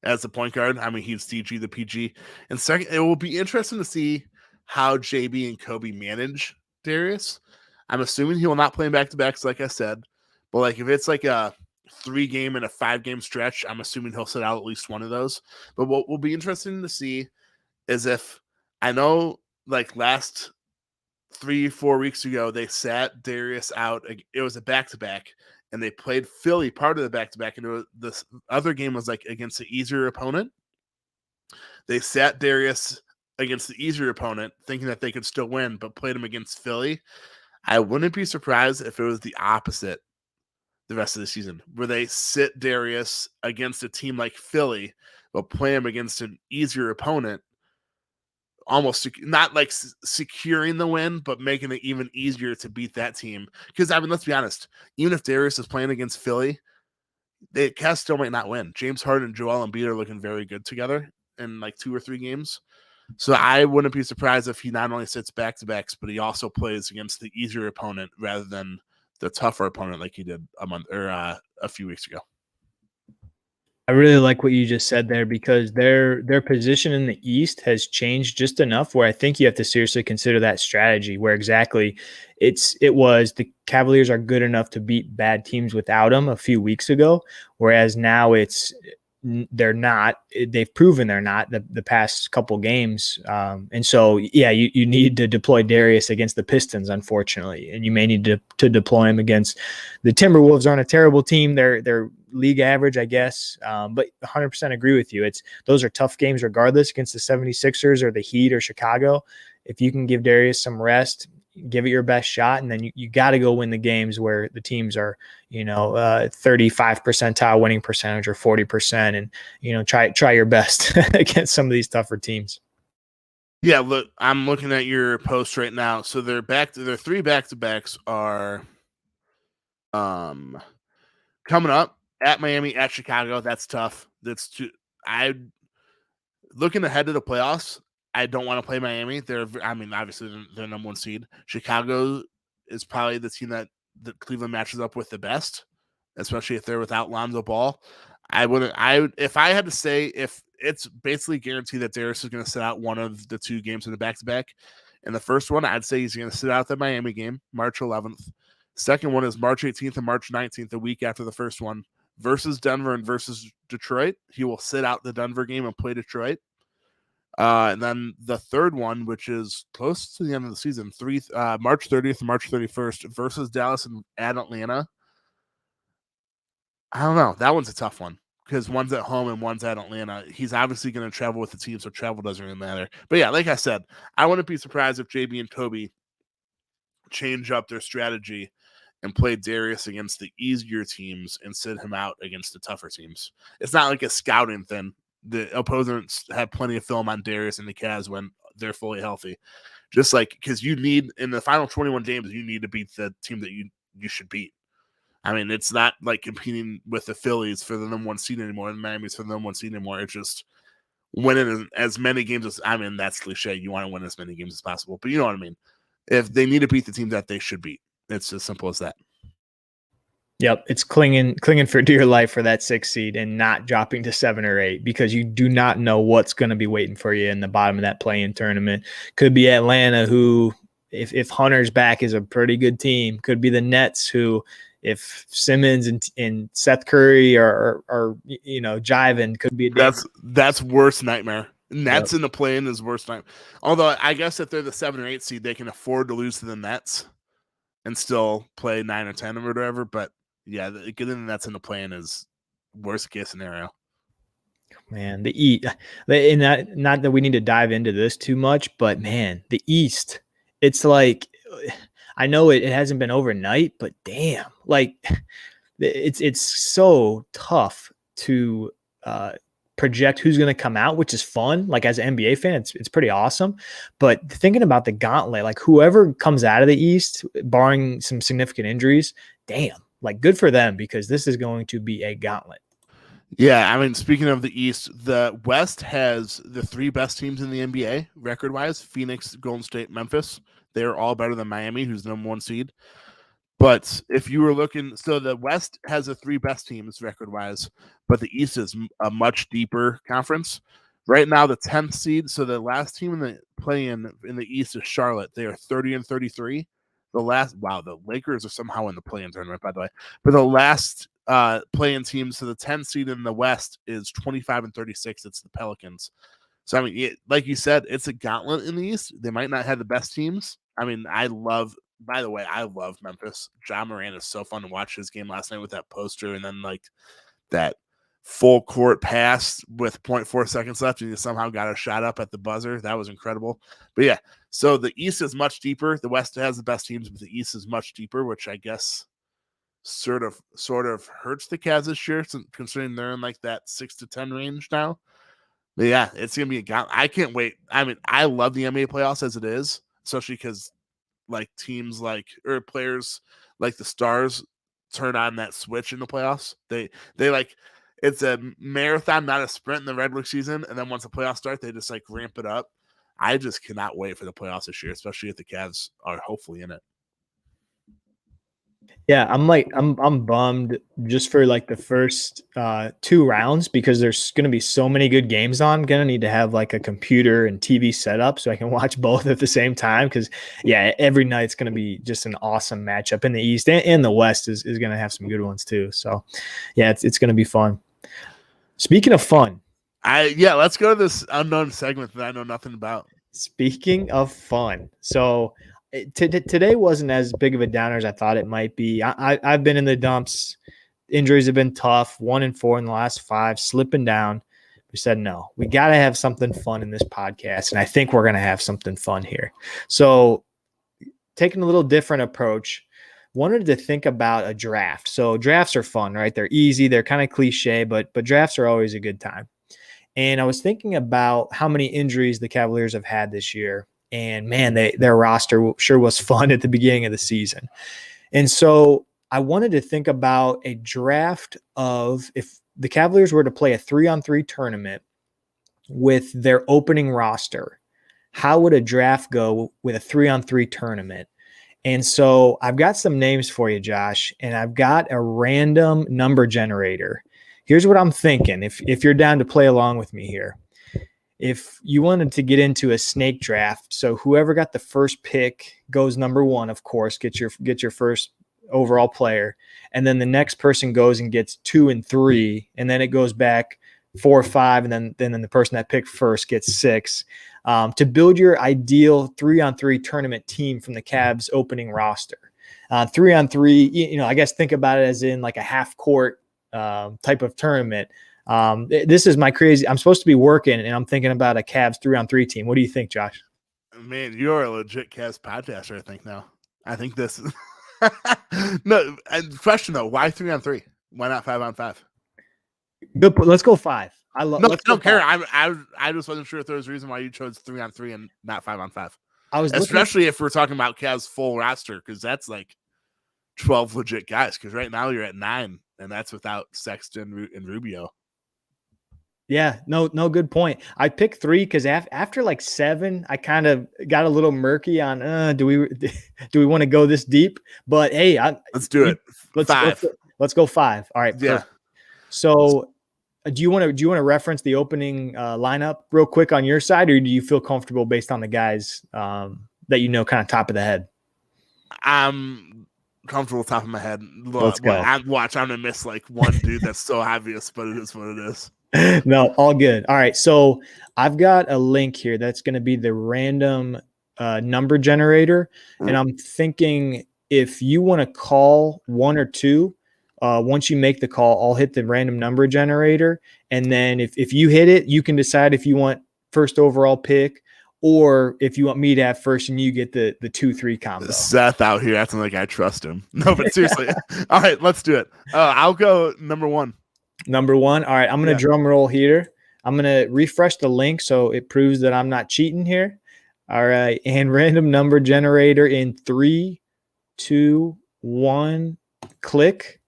as the point guard. I mean, he's DG, the PG. And second, it will be interesting to see how JB and Kobe manage Darius. I'm assuming he will not play in back-to-backs, like I said. But like if it's like a 3-game and a 5-game stretch, I'm assuming he'll sit out at least one of those. But what will be interesting to see is if I know like last 3-4 weeks ago, they sat Darius out. It was a back-to-back, and they played Philly part of the back-to-back, and this other game was like against an easier opponent. They sat Darius against the easier opponent, thinking that they could still win, but played him against Philly. I wouldn't be surprised if it was the opposite the rest of the season, where they sit Darius against a team like Philly, but play him against an easier opponent, almost not like securing the win, but making it even easier to beat that team. Because, I mean, let's be honest, even if Darius is playing against Philly, the Cavs still might not win. James Harden and Joel Embiid are looking very good together in like 2 or 3 games. So I wouldn't be surprised if he not only sits back-to-backs, but he also plays against the easier opponent rather than the tougher opponent like he did a few weeks ago. I really like what you just said there, because their position in the East has changed just enough where I think you have to seriously consider that strategy, where exactly it was the Cavaliers are good enough to beat bad teams without them a few weeks ago, whereas now they're not. They've proven they're not the past couple games. And so, yeah, you need to deploy Darius against the Pistons, unfortunately, and you may need to deploy him against the Timberwolves. Aren't a terrible team. They're league average, I guess. But 100% agree with you. Those are tough games regardless, against the 76ers or the Heat or Chicago. If you can give Darius some rest, give it your best shot, and then you got to go win the games where the teams are 35 percentile winning percentage or 40%, and try your best against some of these tougher teams. Yeah, look, I'm looking at your post right now. So their 3 back-to-backs are coming up at Miami, at Chicago. That's tough. Looking ahead to the playoffs, I don't want to play Miami. Obviously they're number 1 seed. Chicago is probably the team that Cleveland matches up with the best, especially if they're without Lonzo Ball. If I had to say, if it's basically guaranteed that Darius is going to sit out one of the 2 games in the back-to-back. In the first one, I'd say he's going to sit out the Miami game, March 11th. Second one is March 18th and March 19th, the week after the first one, versus Denver and versus Detroit. He will sit out the Denver game and play Detroit. And then the third one, which is close to the end of the season, March 30th and March 31st versus Dallas and at Atlanta. I don't know. That one's a tough one because one's at home and one's at Atlanta. He's obviously going to travel with the team, so travel doesn't really matter. But yeah, like I said, I wouldn't be surprised if JB and Kobe change up their strategy and play Darius against the easier teams and sit him out against the tougher teams. It's not like a scouting thing. The opponents have plenty of film on Darius and the Cavs when they're fully healthy. Just like, because you need, in the final 21 games, you need to beat the team that you should beat. I mean, it's not like competing with the Phillies for the number 1 seed anymore and Miami's for the number 1 seed anymore. It's just winning as many games as, I mean, that's cliche. You want to win as many games as possible, but you know what I mean? If they need to beat the team that they should beat, it's as simple as that. Yep, it's clinging for dear life for that 6 seed and not dropping to 7 or 8, because you do not know what's going to be waiting for you in the bottom of that play-in tournament. Could be Atlanta, who, if Hunter's back, is a pretty good team. Could be the Nets, who, if Simmons and Seth Curry are jiving, could be that's worst nightmare. Nets in the play-in is worst nightmare. Although I guess if they're the 7 or 8 seed, they can afford to lose to the Nets and still play 9 or 10 or whatever. But yeah, getting the Nets in the play-in is worst case scenario. Man, and not that we need to dive into this too much, but man, the East, it's like, I know it hasn't been overnight, but damn, like it's so tough to project who's going to come out, which is fun. Like, as an NBA fan, it's pretty awesome. But thinking about the gauntlet, like whoever comes out of the East, barring some significant injuries, damn, like good for them, because this is going to be a gauntlet. Yeah, I mean, speaking of the East, the West has the 3 best teams in the NBA record-wise: Phoenix, Golden State, Memphis. They're all better than Miami, who's number 1 seed. But if you were looking, so the West has the 3 best teams record-wise, but the East is a much deeper conference. Right now, the 10th seed, so the last team in the play-in in the East is Charlotte. They are 30 and 33. The Lakers are somehow in the play-in tournament, by the way. But the last playing teams. So the 10 seed in the West is 25-36. It's the Pelicans. So, I mean, like you said, it's a gauntlet in the East. They might not have the best teams. I mean, by the way, I love Memphis. John Moran is so fun to watch his game last night with that poster and then like that full court pass with 0.4 seconds left and he somehow got a shot up at the buzzer. That was incredible. But yeah, so the East is much deeper. The West has the best teams, but the East is much deeper, which I guess sort of hurts the Cavs this year, considering they're in like that 6 to 10 range now. But yeah, it's gonna be a gauntlet. I can't wait. I mean, I love the NBA playoffs as it is, especially because like teams like or players like the Stars turn on that switch in the playoffs. They like it's a marathon, not a sprint in the regular season, and then once the playoffs start, they just like ramp it up. I just cannot wait for the playoffs this year, especially if the Cavs are hopefully in it. Yeah, I'm bummed just for like the first 2 rounds because there's going to be so many good games on. I'm going to need to have like a computer and TV set up so I can watch both at the same time because, yeah, every night's going to be just an awesome matchup in the East and the West is going to have some good ones too. So, yeah, it's going to be fun. Speaking of fun. Let's go to this unknown segment that I know nothing about. Speaking of fun. So, today wasn't as big of a downer as I thought it might be. I've been in the dumps. Injuries have been tough. 1-4 in the last 5, slipping down. We said, no, we got to have something fun in this podcast. And I think we're going to have something fun here. So taking a little different approach, wanted to think about a draft. So drafts are fun, right? They're easy. They're kind of cliche, but drafts are always a good time. And I was thinking about how many injuries the Cavaliers have had this year. And man, their roster sure was fun at the beginning of the season. And so I wanted to think about a draft of if the Cavaliers were to play a 3-on-3 tournament with their opening roster, how would a draft go with a 3-on-3 tournament? And so I've got some names for you, Josh, and I've got a random number generator. Here's what I'm thinking. If you're down to play along with me here. If you wanted to get into a snake draft, so whoever got the first pick goes number 1, of course, get your first overall player. And then the next person goes and gets 2 and 3. And then it goes back 4 or 5. And then the person that picked first gets 6 to build your ideal 3-on-3 tournament team from the Cavs opening roster. 3-on-3, I guess think about it as in like a half court type of tournament. This is my crazy. I'm supposed to be working, and I'm thinking about a Cavs 3-on-3 team. What do you think, Josh? Man, you're a legit Cavs podcaster. I think now. I think this. No, and question though: why 3-on-3? Why not 5-on-5? Good. Let's go 5. I don't care. I just wasn't sure if there was a reason why you chose 3-on-3 and not 5-on-5. Especially if we're talking about Cavs full roster, because that's like 12 legit guys. Because right now you're at 9, and that's without Sexton and Rubio. Yeah, no, good point. I picked 3 because after like 7, I kind of got a little murky on do we want to go this deep? But hey, let's do it. Let's go 5. All right. Yeah. Perfect. So, do you want to reference the opening lineup real quick on your side, or do you feel comfortable based on the guys that you know, kind of top of the head? I'm comfortable top of my head. Let's go. I'm gonna miss like one dude that's so obvious, but it is what it is. No, all good. All right. So I've got a link here that's going to be the random number generator. And I'm thinking if you want to call 1 or 2, once you make the call, I'll hit the random number generator. And then if you hit it, you can decide if you want first overall pick or if you want me to have first and you get the 2-3 combo. Seth out here acting like I trust him. No, but seriously. All right, let's do it. I'll go number 1. Number 1. All right. I'm going to drum roll here. I'm going to refresh the link so it proves that I'm not cheating here. All right. And random number generator in 3, 2, 1, click.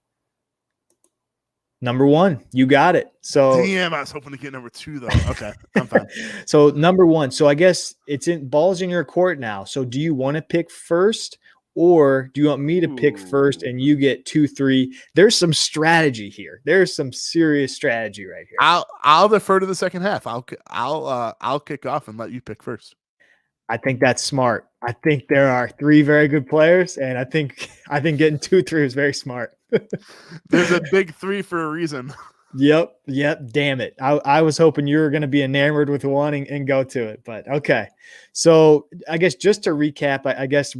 Number 1. You got it. So damn, I was hoping to get number 2 though. Okay. I'm fine. So number 1. So I guess ball's in your court now. So do you want to pick first? Or do you want me to pick first and you get 2, 3? There's some strategy here. There's some serious strategy right here. I'll defer to the second half. I'll kick off and let you pick first. I think that's smart. I think there are 3 very good players, and I think getting 2, 3 is very smart. There's a big 3 for a reason. Yep. Damn it. I was hoping you were going to be enamored with one and go to it, but okay. So I guess just to recap, I guess,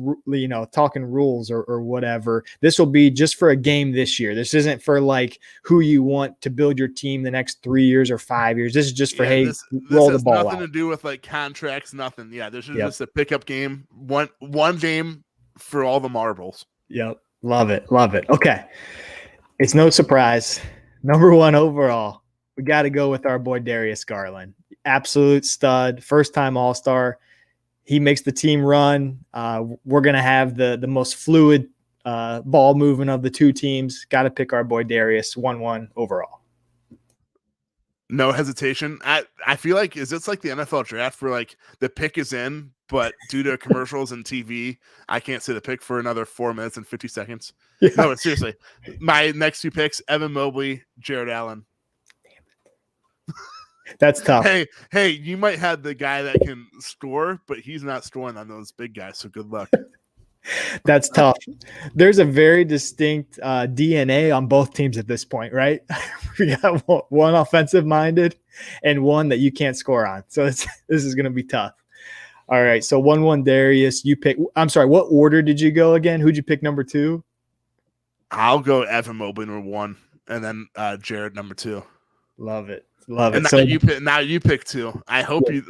talking rules or whatever, this will be just for a game this year. This isn't for like who you want to build your team the next 3 years or 5 years. This is just for, hey, this roll the has ball nothing out. to do with like contracts, nothing. Yeah, this is Yep. just a pickup game. One game for all the marbles. Yep. Love it. Okay. It's no surprise. Number 1 overall, we got to go with our boy Darius Garland. Absolute stud, first-time All-Star. He makes the team run. We're going to have the most fluid ball movement of the two teams. Got to pick our boy Darius, 1-1 overall. No hesitation. I feel like, is this like the NFL draft where like the pick is in, but due to commercials and TV, I can't say the pick for another 4 minutes and 50 seconds. Yeah. No, but seriously, my next 2 picks, Evan Mobley, Jared Allen. That's tough. Hey, you might have the guy that can score, but he's not scoring on those big guys, so good luck. That's tough. There's a very distinct DNA on both teams at this point, right? We got one offensive minded and one that you can't score on. So this is going to be tough. All right. So 1-1 Darius, you pick. I'm sorry. What order did you go again? Who'd you pick number 2? I'll go Evan Mobley number 1, and then Jared number 2. Love it. And now you pick 2. I hope you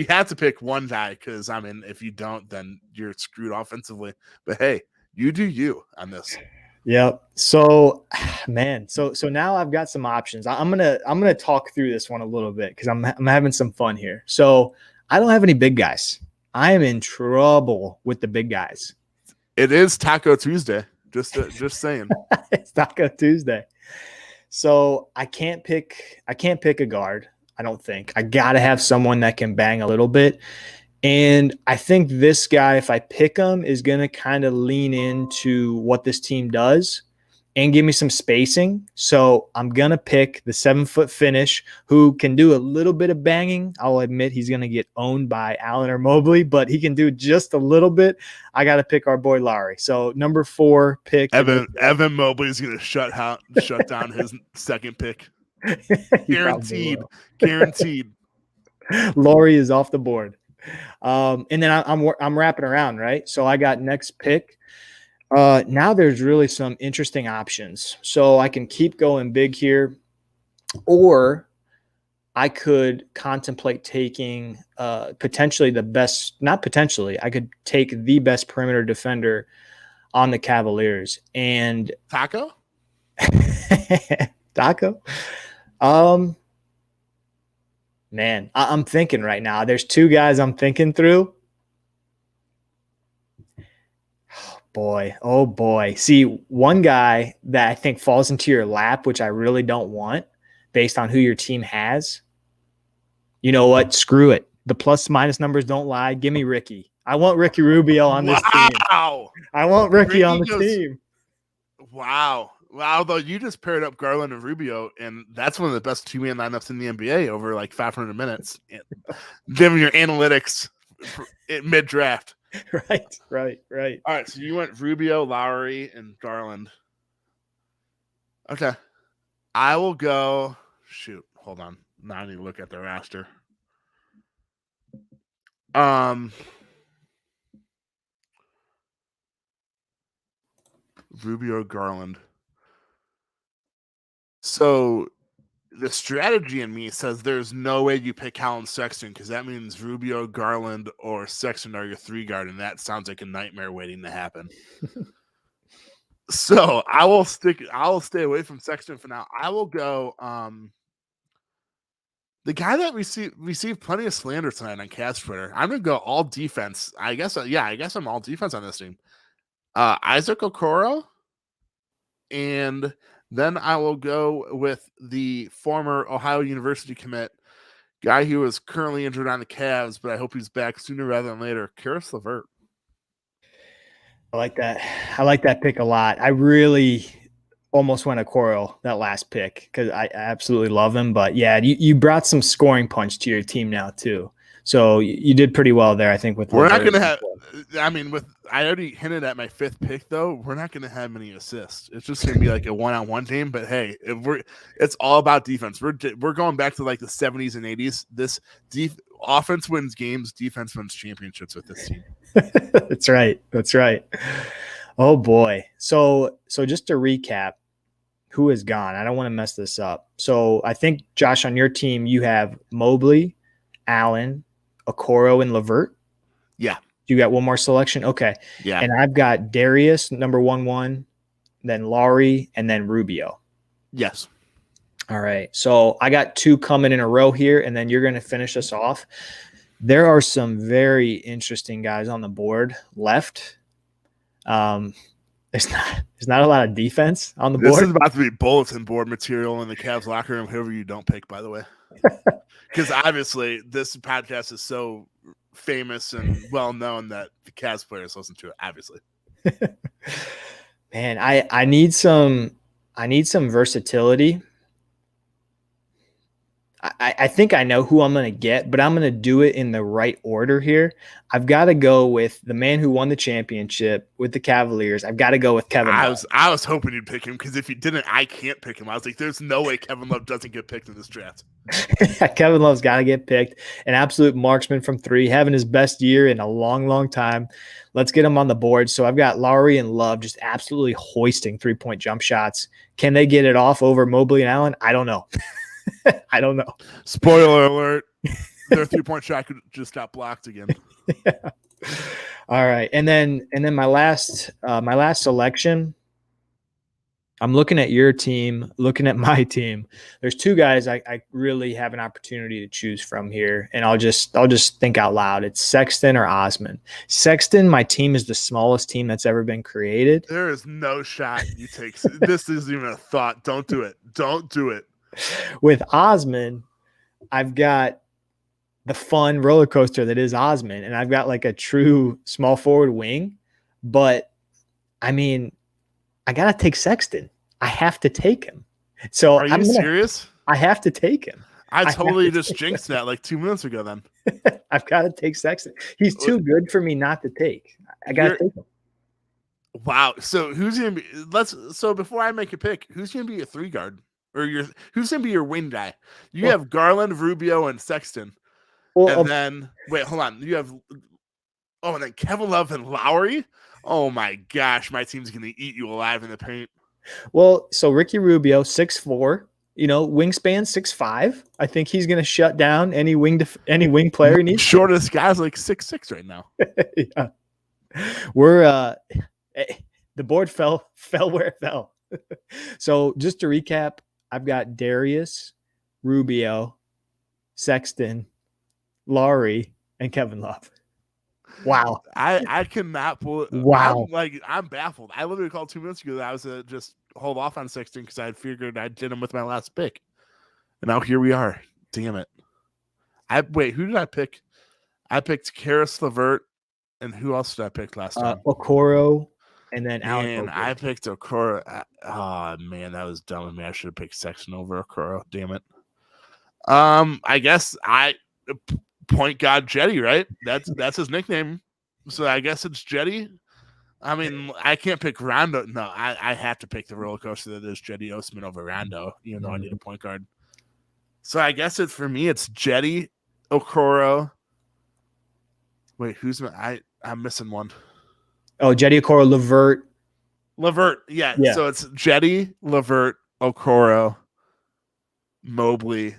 have to pick one guy, because I mean, if you don't, then you're screwed offensively. But hey, you do you on this. Yep. So, man. So now I've got some options. I'm gonna talk through this one a little bit because I'm having some fun here. So I don't have any big guys. I am in trouble with the big guys. It is Taco Tuesday. Just saying. It's Taco Tuesday. So I can't pick a guard. I don't think. I got to have someone that can bang a little bit. And I think this guy, if I pick him, is going to kind of lean into what this team does and give me some spacing. So I'm going to pick the 7-foot finish who can do a little bit of banging. I'll admit he's going to get owned by Allen or Mobley, but he can do just a little bit. I got to pick our boy Lowry. So number 4 pick. Evan Mobley is going to shut down his second pick. Guaranteed. Lowry is off the board. And then I'm wrapping around, right? So I got next pick. Now there's really some interesting options. So I can keep going big here, or I could contemplate taking potentially the best, not potentially, I could take the best perimeter defender on the Cavaliers. And Taco? Man, I'm thinking right now. There's 2 guys I'm thinking through. Oh boy. See, one guy that I think falls into your lap, which I really don't want based on who your team has. You know what? Screw it. The plus minus numbers don't lie. Give me Ricky. I want Ricky Rubio on this team. Wow. I want Ricky on the team. Wow. Though you just paired up Garland and Rubio, and that's one of the best 2-man lineups in the NBA over like 500 minutes. Given your analytics mid draft. Right. All right, so you went Rubio, Lowry, and Garland. Okay. I will go. Shoot, hold on. Now I need to look at the roster. Rubio, Garland. So the strategy in me says there's no way you pick Colin Sexton, because that means Rubio, Garland, or Sexton are your 3 guard, and that sounds like a nightmare waiting to happen. So I'll stay away from Sexton for now. I will go the guy that received plenty of slander tonight on Cavs Twitter. I'm gonna go all defense. I guess I'm all defense on this team. Isaac Okoro, and then I will go with the former Ohio University commit, guy who is currently injured on the Cavs, but I hope he's back sooner rather than later, Karis LeVert. I like that. I like that pick a lot. I really almost went Okoro that last pick because I absolutely love him. But yeah, you brought some scoring punch to your team now too. So you did pretty well there, I think. With We're not LeVert. going to have. I mean, I already hinted at my 5th pick though. We're not going to have many assists. It's just going to be like a one-on-one game. But hey, it's all about defense. We're going back to like the 70s and 80s. This offense wins games. Defense wins championships with this team. That's right. That's right. Oh boy. So just to recap, who is gone? I don't want to mess this up. So I think, Josh, on your team, you have Mobley, Allen, Okoro, and LeVert. Yeah. You got one more selection? Okay. Yeah. And I've got Darius, number 1, then Lowry, and then Rubio. Yes. All right. So I got 2 coming in a row here, and then you're going to finish us off. There are some very interesting guys on the board left. There's not a lot of defense on the board. This is about to be bulletin board material in the Cavs locker room, whoever you don't pick, by the way. Because obviously this podcast is so famous and well known that the Cavs players listen to it, obviously. Man, I need some versatility. I think I know who I'm going to get, but I'm going to do it in the right order here. I've got to go with the man who won the championship with the Cavaliers. I've got to go with Kevin Love. I was hoping you'd pick him because if you didn't, I can't pick him. I was like, there's no way Kevin Love doesn't get picked in this draft. Kevin Love's got to get picked. An absolute marksman from 3, having his best year in a long, long time. Let's get him on the board. So I've got Lowry and Love just absolutely hoisting 3-point jump shots. Can they get it off over Mobley and Allen? I don't know. I don't know. Spoiler alert. Their 3-point shot just got blocked again. Yeah. All right. And then my last selection, I'm looking at your team, looking at my team. There's 2 guys I really have an opportunity to choose from here, and I'll just think out loud. It's Sexton or Osman. Sexton, my team is the smallest team that's ever been created. There is no shot you take. This isn't even a thought. Don't do it. Don't do it. With Osman, I've got the fun roller coaster that is Osman, and I've got like a true small forward wing. But I mean, I gotta take Sexton. I have to take him. So are you serious? I have to take him. I totally just jinxed that like 2 minutes ago. Then I've got to take Sexton. He's too good for me not to take. I gotta take him. Wow. So who's gonna be? So before I make a pick, who's gonna be your 3 guard? Or who's going to be your wing guy? You have Garland, Rubio, and Sexton. And then, wait, hold on. You have, and then Kevin Love and Lowry? Oh, my gosh. My team's going to eat you alive in the paint. Well, so Ricky Rubio, 6'4", wingspan 6'5". I think he's going to shut down any wing player he needs. Shortest guy's like 6'6" right now. Yeah. We're, the board fell where it fell. So just to recap, I've got Darius, Rubio, Sexton, Lowry, and Kevin Love. Wow. I cannot pull it. Wow. I'm baffled. I literally called 2 minutes ago that I was just hold off on Sexton because I figured I did him with my last pick. And now here we are. Damn it. Who did I pick? I picked Karis LeVert, and who else did I pick last time? Okoro. And then Allen. I picked Okoro. Oh man, that was dumb of me. I should have picked Sexton over Okoro. Damn it. I guess point guard Jetty, right? That's his nickname. So I guess it's Jetty. I mean, I can't pick Rondo. No, I have to pick the roller coaster that is Jetty Osman over Rondo, even though I need a point guard. So I guess for me, it's Jetty, Okoro. Wait, I'm missing one. Oh, Jetty, Okoro, LeVert, yeah. So it's Jetty, LeVert, Okoro, Mobley,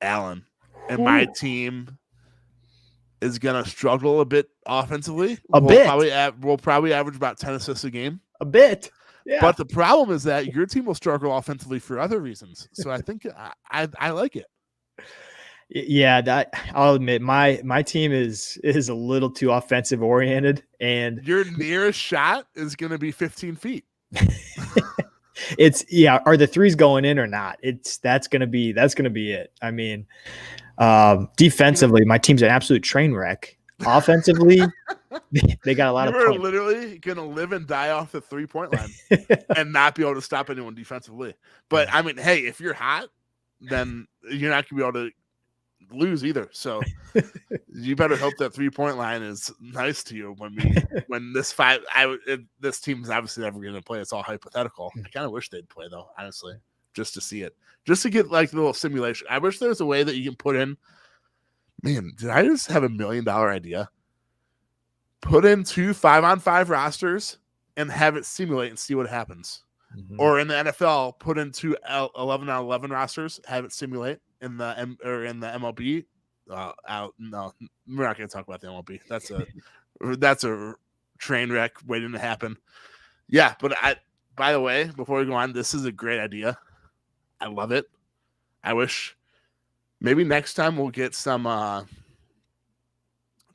Allen. And my team is going to struggle a bit offensively. We'll probably average about 10 assists a game. A bit. Yeah. But the problem is that your team will struggle offensively for other reasons. So I think I like it. Yeah, I'll admit my team is a little too offensive oriented, and your nearest shot is going to be 15 feet. Are the threes going in or not? That's going to be it. I mean, defensively, my team's an absolute train wreck. Offensively, they got a lot of points. You're literally going to live and die off the 3-point line and not be able to stop anyone defensively. But I mean, hey, if you're hot, then you're not going to be able to lose either. So you better hope that 3-point line is nice to you when this this team is obviously never going to play. It's all hypothetical. I kind of wish they'd play though, honestly, just to see it, just to get like the little simulation. I wish there was a way that you can put in. Man, did I just have $1 million idea? Put in 2 5-on-5 rosters and have it simulate and see what happens. Mm-hmm. Or in the NFL, put in 2 11-on-11 rosters, have it simulate in the MLB. No, we're not going to talk about the MLB. That's a train wreck waiting to happen. Yeah, but by the way, before we go on, this is a great idea. I love it. I wish maybe next time we'll get some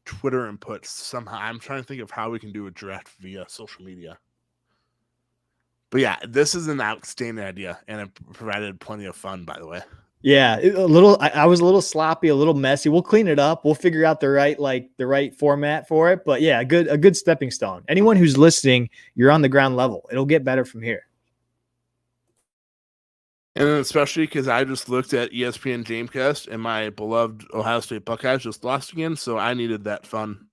Twitter inputs somehow. I'm trying to think of how we can do a draft via social media. But yeah, this is an outstanding idea, and it provided plenty of fun, by the way. Yeah, I was a little sloppy, a little messy. We'll clean it up. We'll figure out the right format for it. But yeah, a good stepping stone. Anyone who's listening, you're on the ground level. It'll get better from here. And especially because I just looked at ESPN Gamecast and my beloved Ohio State Buckeyes just lost again, so I needed that fun.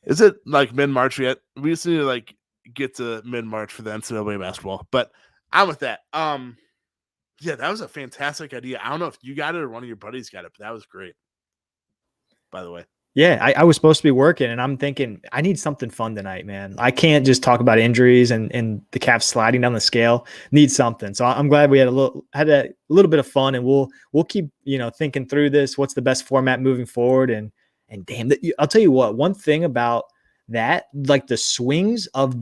Is it like mid-March yet? We just need to like get to mid-March for the NCAA basketball. But I'm with that. Yeah, that was a fantastic idea. I don't know if you got it or one of your buddies got it, but that was great. By the way. Yeah, I was supposed to be working, and I'm thinking I need something fun tonight, man. I can't just talk about injuries and the Cavs sliding down the scale. Need something. So I'm glad we had a little bit of fun, and we'll keep thinking through this. What's the best format moving forward? And damn, I'll tell you what. One thing about that, like the swings of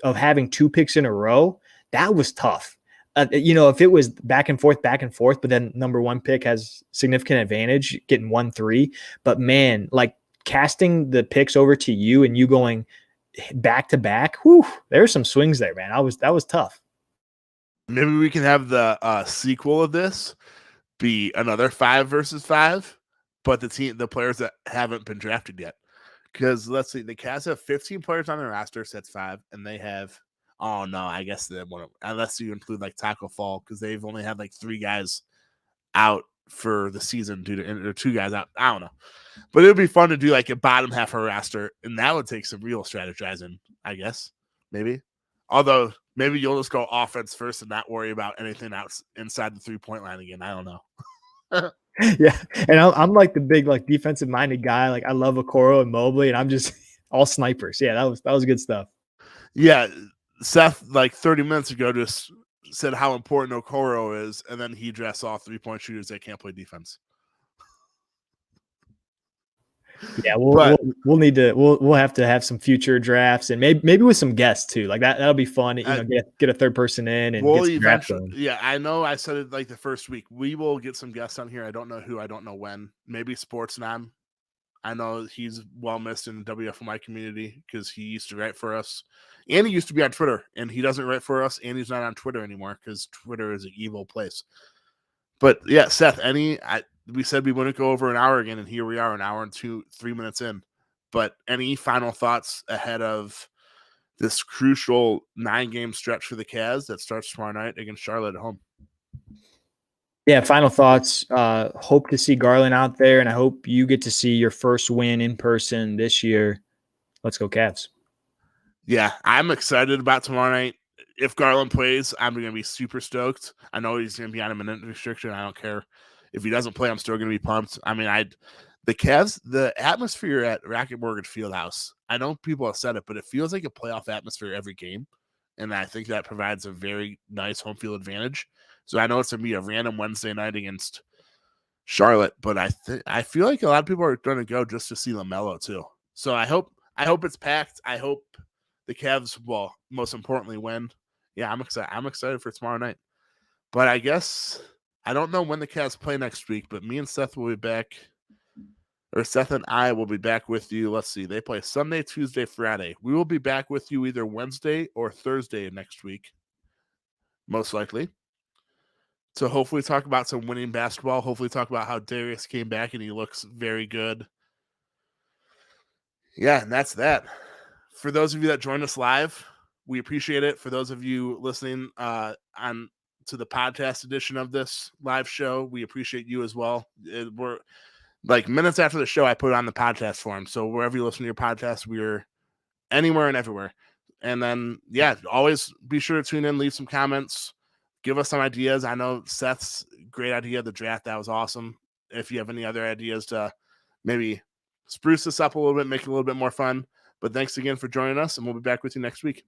having 2 picks in a row, that was tough. If it was back and forth, but then number 1 pick has significant advantage getting 1-3. But man, like casting the picks over to you and you going back to back, there's some swings there, man. That was tough. Maybe we can have the sequel of this be another 5 versus 5, but the players that haven't been drafted yet. Because let's see, the Cavs have 15 players on their roster, so that's 5, and they have. Oh no, I guess they won't, unless you include like Taco Fall, because they've only had like 3 guys out for the season or 2 guys out. I don't know, but it would be fun to do like a bottom half of a roster, and that would take some real strategizing, I guess. Maybe, although maybe you'll just go offense first and not worry about anything else inside the 3-point line again. I don't know. Yeah, and I'm like the big like defensive minded guy. Like I love Okoro and Mobley, and I'm just all snipers. Yeah, that was good stuff. Yeah. Seth, like 30 minutes ago, just said how important Okoro is, and then he dressed off 3-point shooters that can't play defense. Yeah, we'll have to have some future drafts and maybe with some guests too. Like that'll be fun. Get a third person in and get some drafts going. Yeah, I know. I said it like the first week. We will get some guests on here. I don't know who. I don't know when. Maybe Sportsman. I know he's well missed in the WFMI community because he used to write for us. And he used to be on Twitter, and he doesn't write for us, and he's not on Twitter anymore because Twitter is an evil place. But yeah, Seth, we said we wouldn't go over an hour again, and here we are, an hour and 3 minutes in. But any final thoughts ahead of this crucial 9-game stretch for the Cavs that starts tomorrow night against Charlotte at home? Yeah, final thoughts. Hope to see Garland out there, and I hope you get to see your first win in person this year. Let's go Cavs. Yeah, I'm excited about tomorrow night. If Garland plays, I'm going to be super stoked. I know he's going to be on a minute restriction. I don't care. If he doesn't play, I'm still going to be pumped. I mean, the Cavs, the atmosphere at Racket Mortgage Fieldhouse, I know people have said it, but it feels like a playoff atmosphere every game. And I think that provides a very nice home field advantage. So I know it's going to be a random Wednesday night against Charlotte, but I feel like a lot of people are going to go just to see LaMelo too. So I hope it's packed. I hope the Cavs, well, most importantly, win. Yeah, I'm excited. I'm excited for tomorrow night. But I guess I don't know when the Cavs play next week, but me and Seth will be back. Or Seth and I will be back with you. Let's see. They play Sunday, Tuesday, Friday. We will be back with you either Wednesday or Thursday next week, most likely. So hopefully talk about some winning basketball. Hopefully talk about how Darius came back and he looks very good. Yeah, and that's that. For those of you that joined us live, we appreciate it. For those of you listening to to the podcast edition of this live show. We appreciate you as well. We're like minutes after the show, I put it on the podcast form. So wherever you listen to your podcast, we're anywhere and everywhere. And then, yeah, always be sure to tune in, leave some comments, give us some ideas. I know Seth's great idea of the draft. That was awesome. If you have any other ideas to maybe spruce this up a little bit, make it a little bit more fun. But thanks again for joining us, and we'll be back with you next week.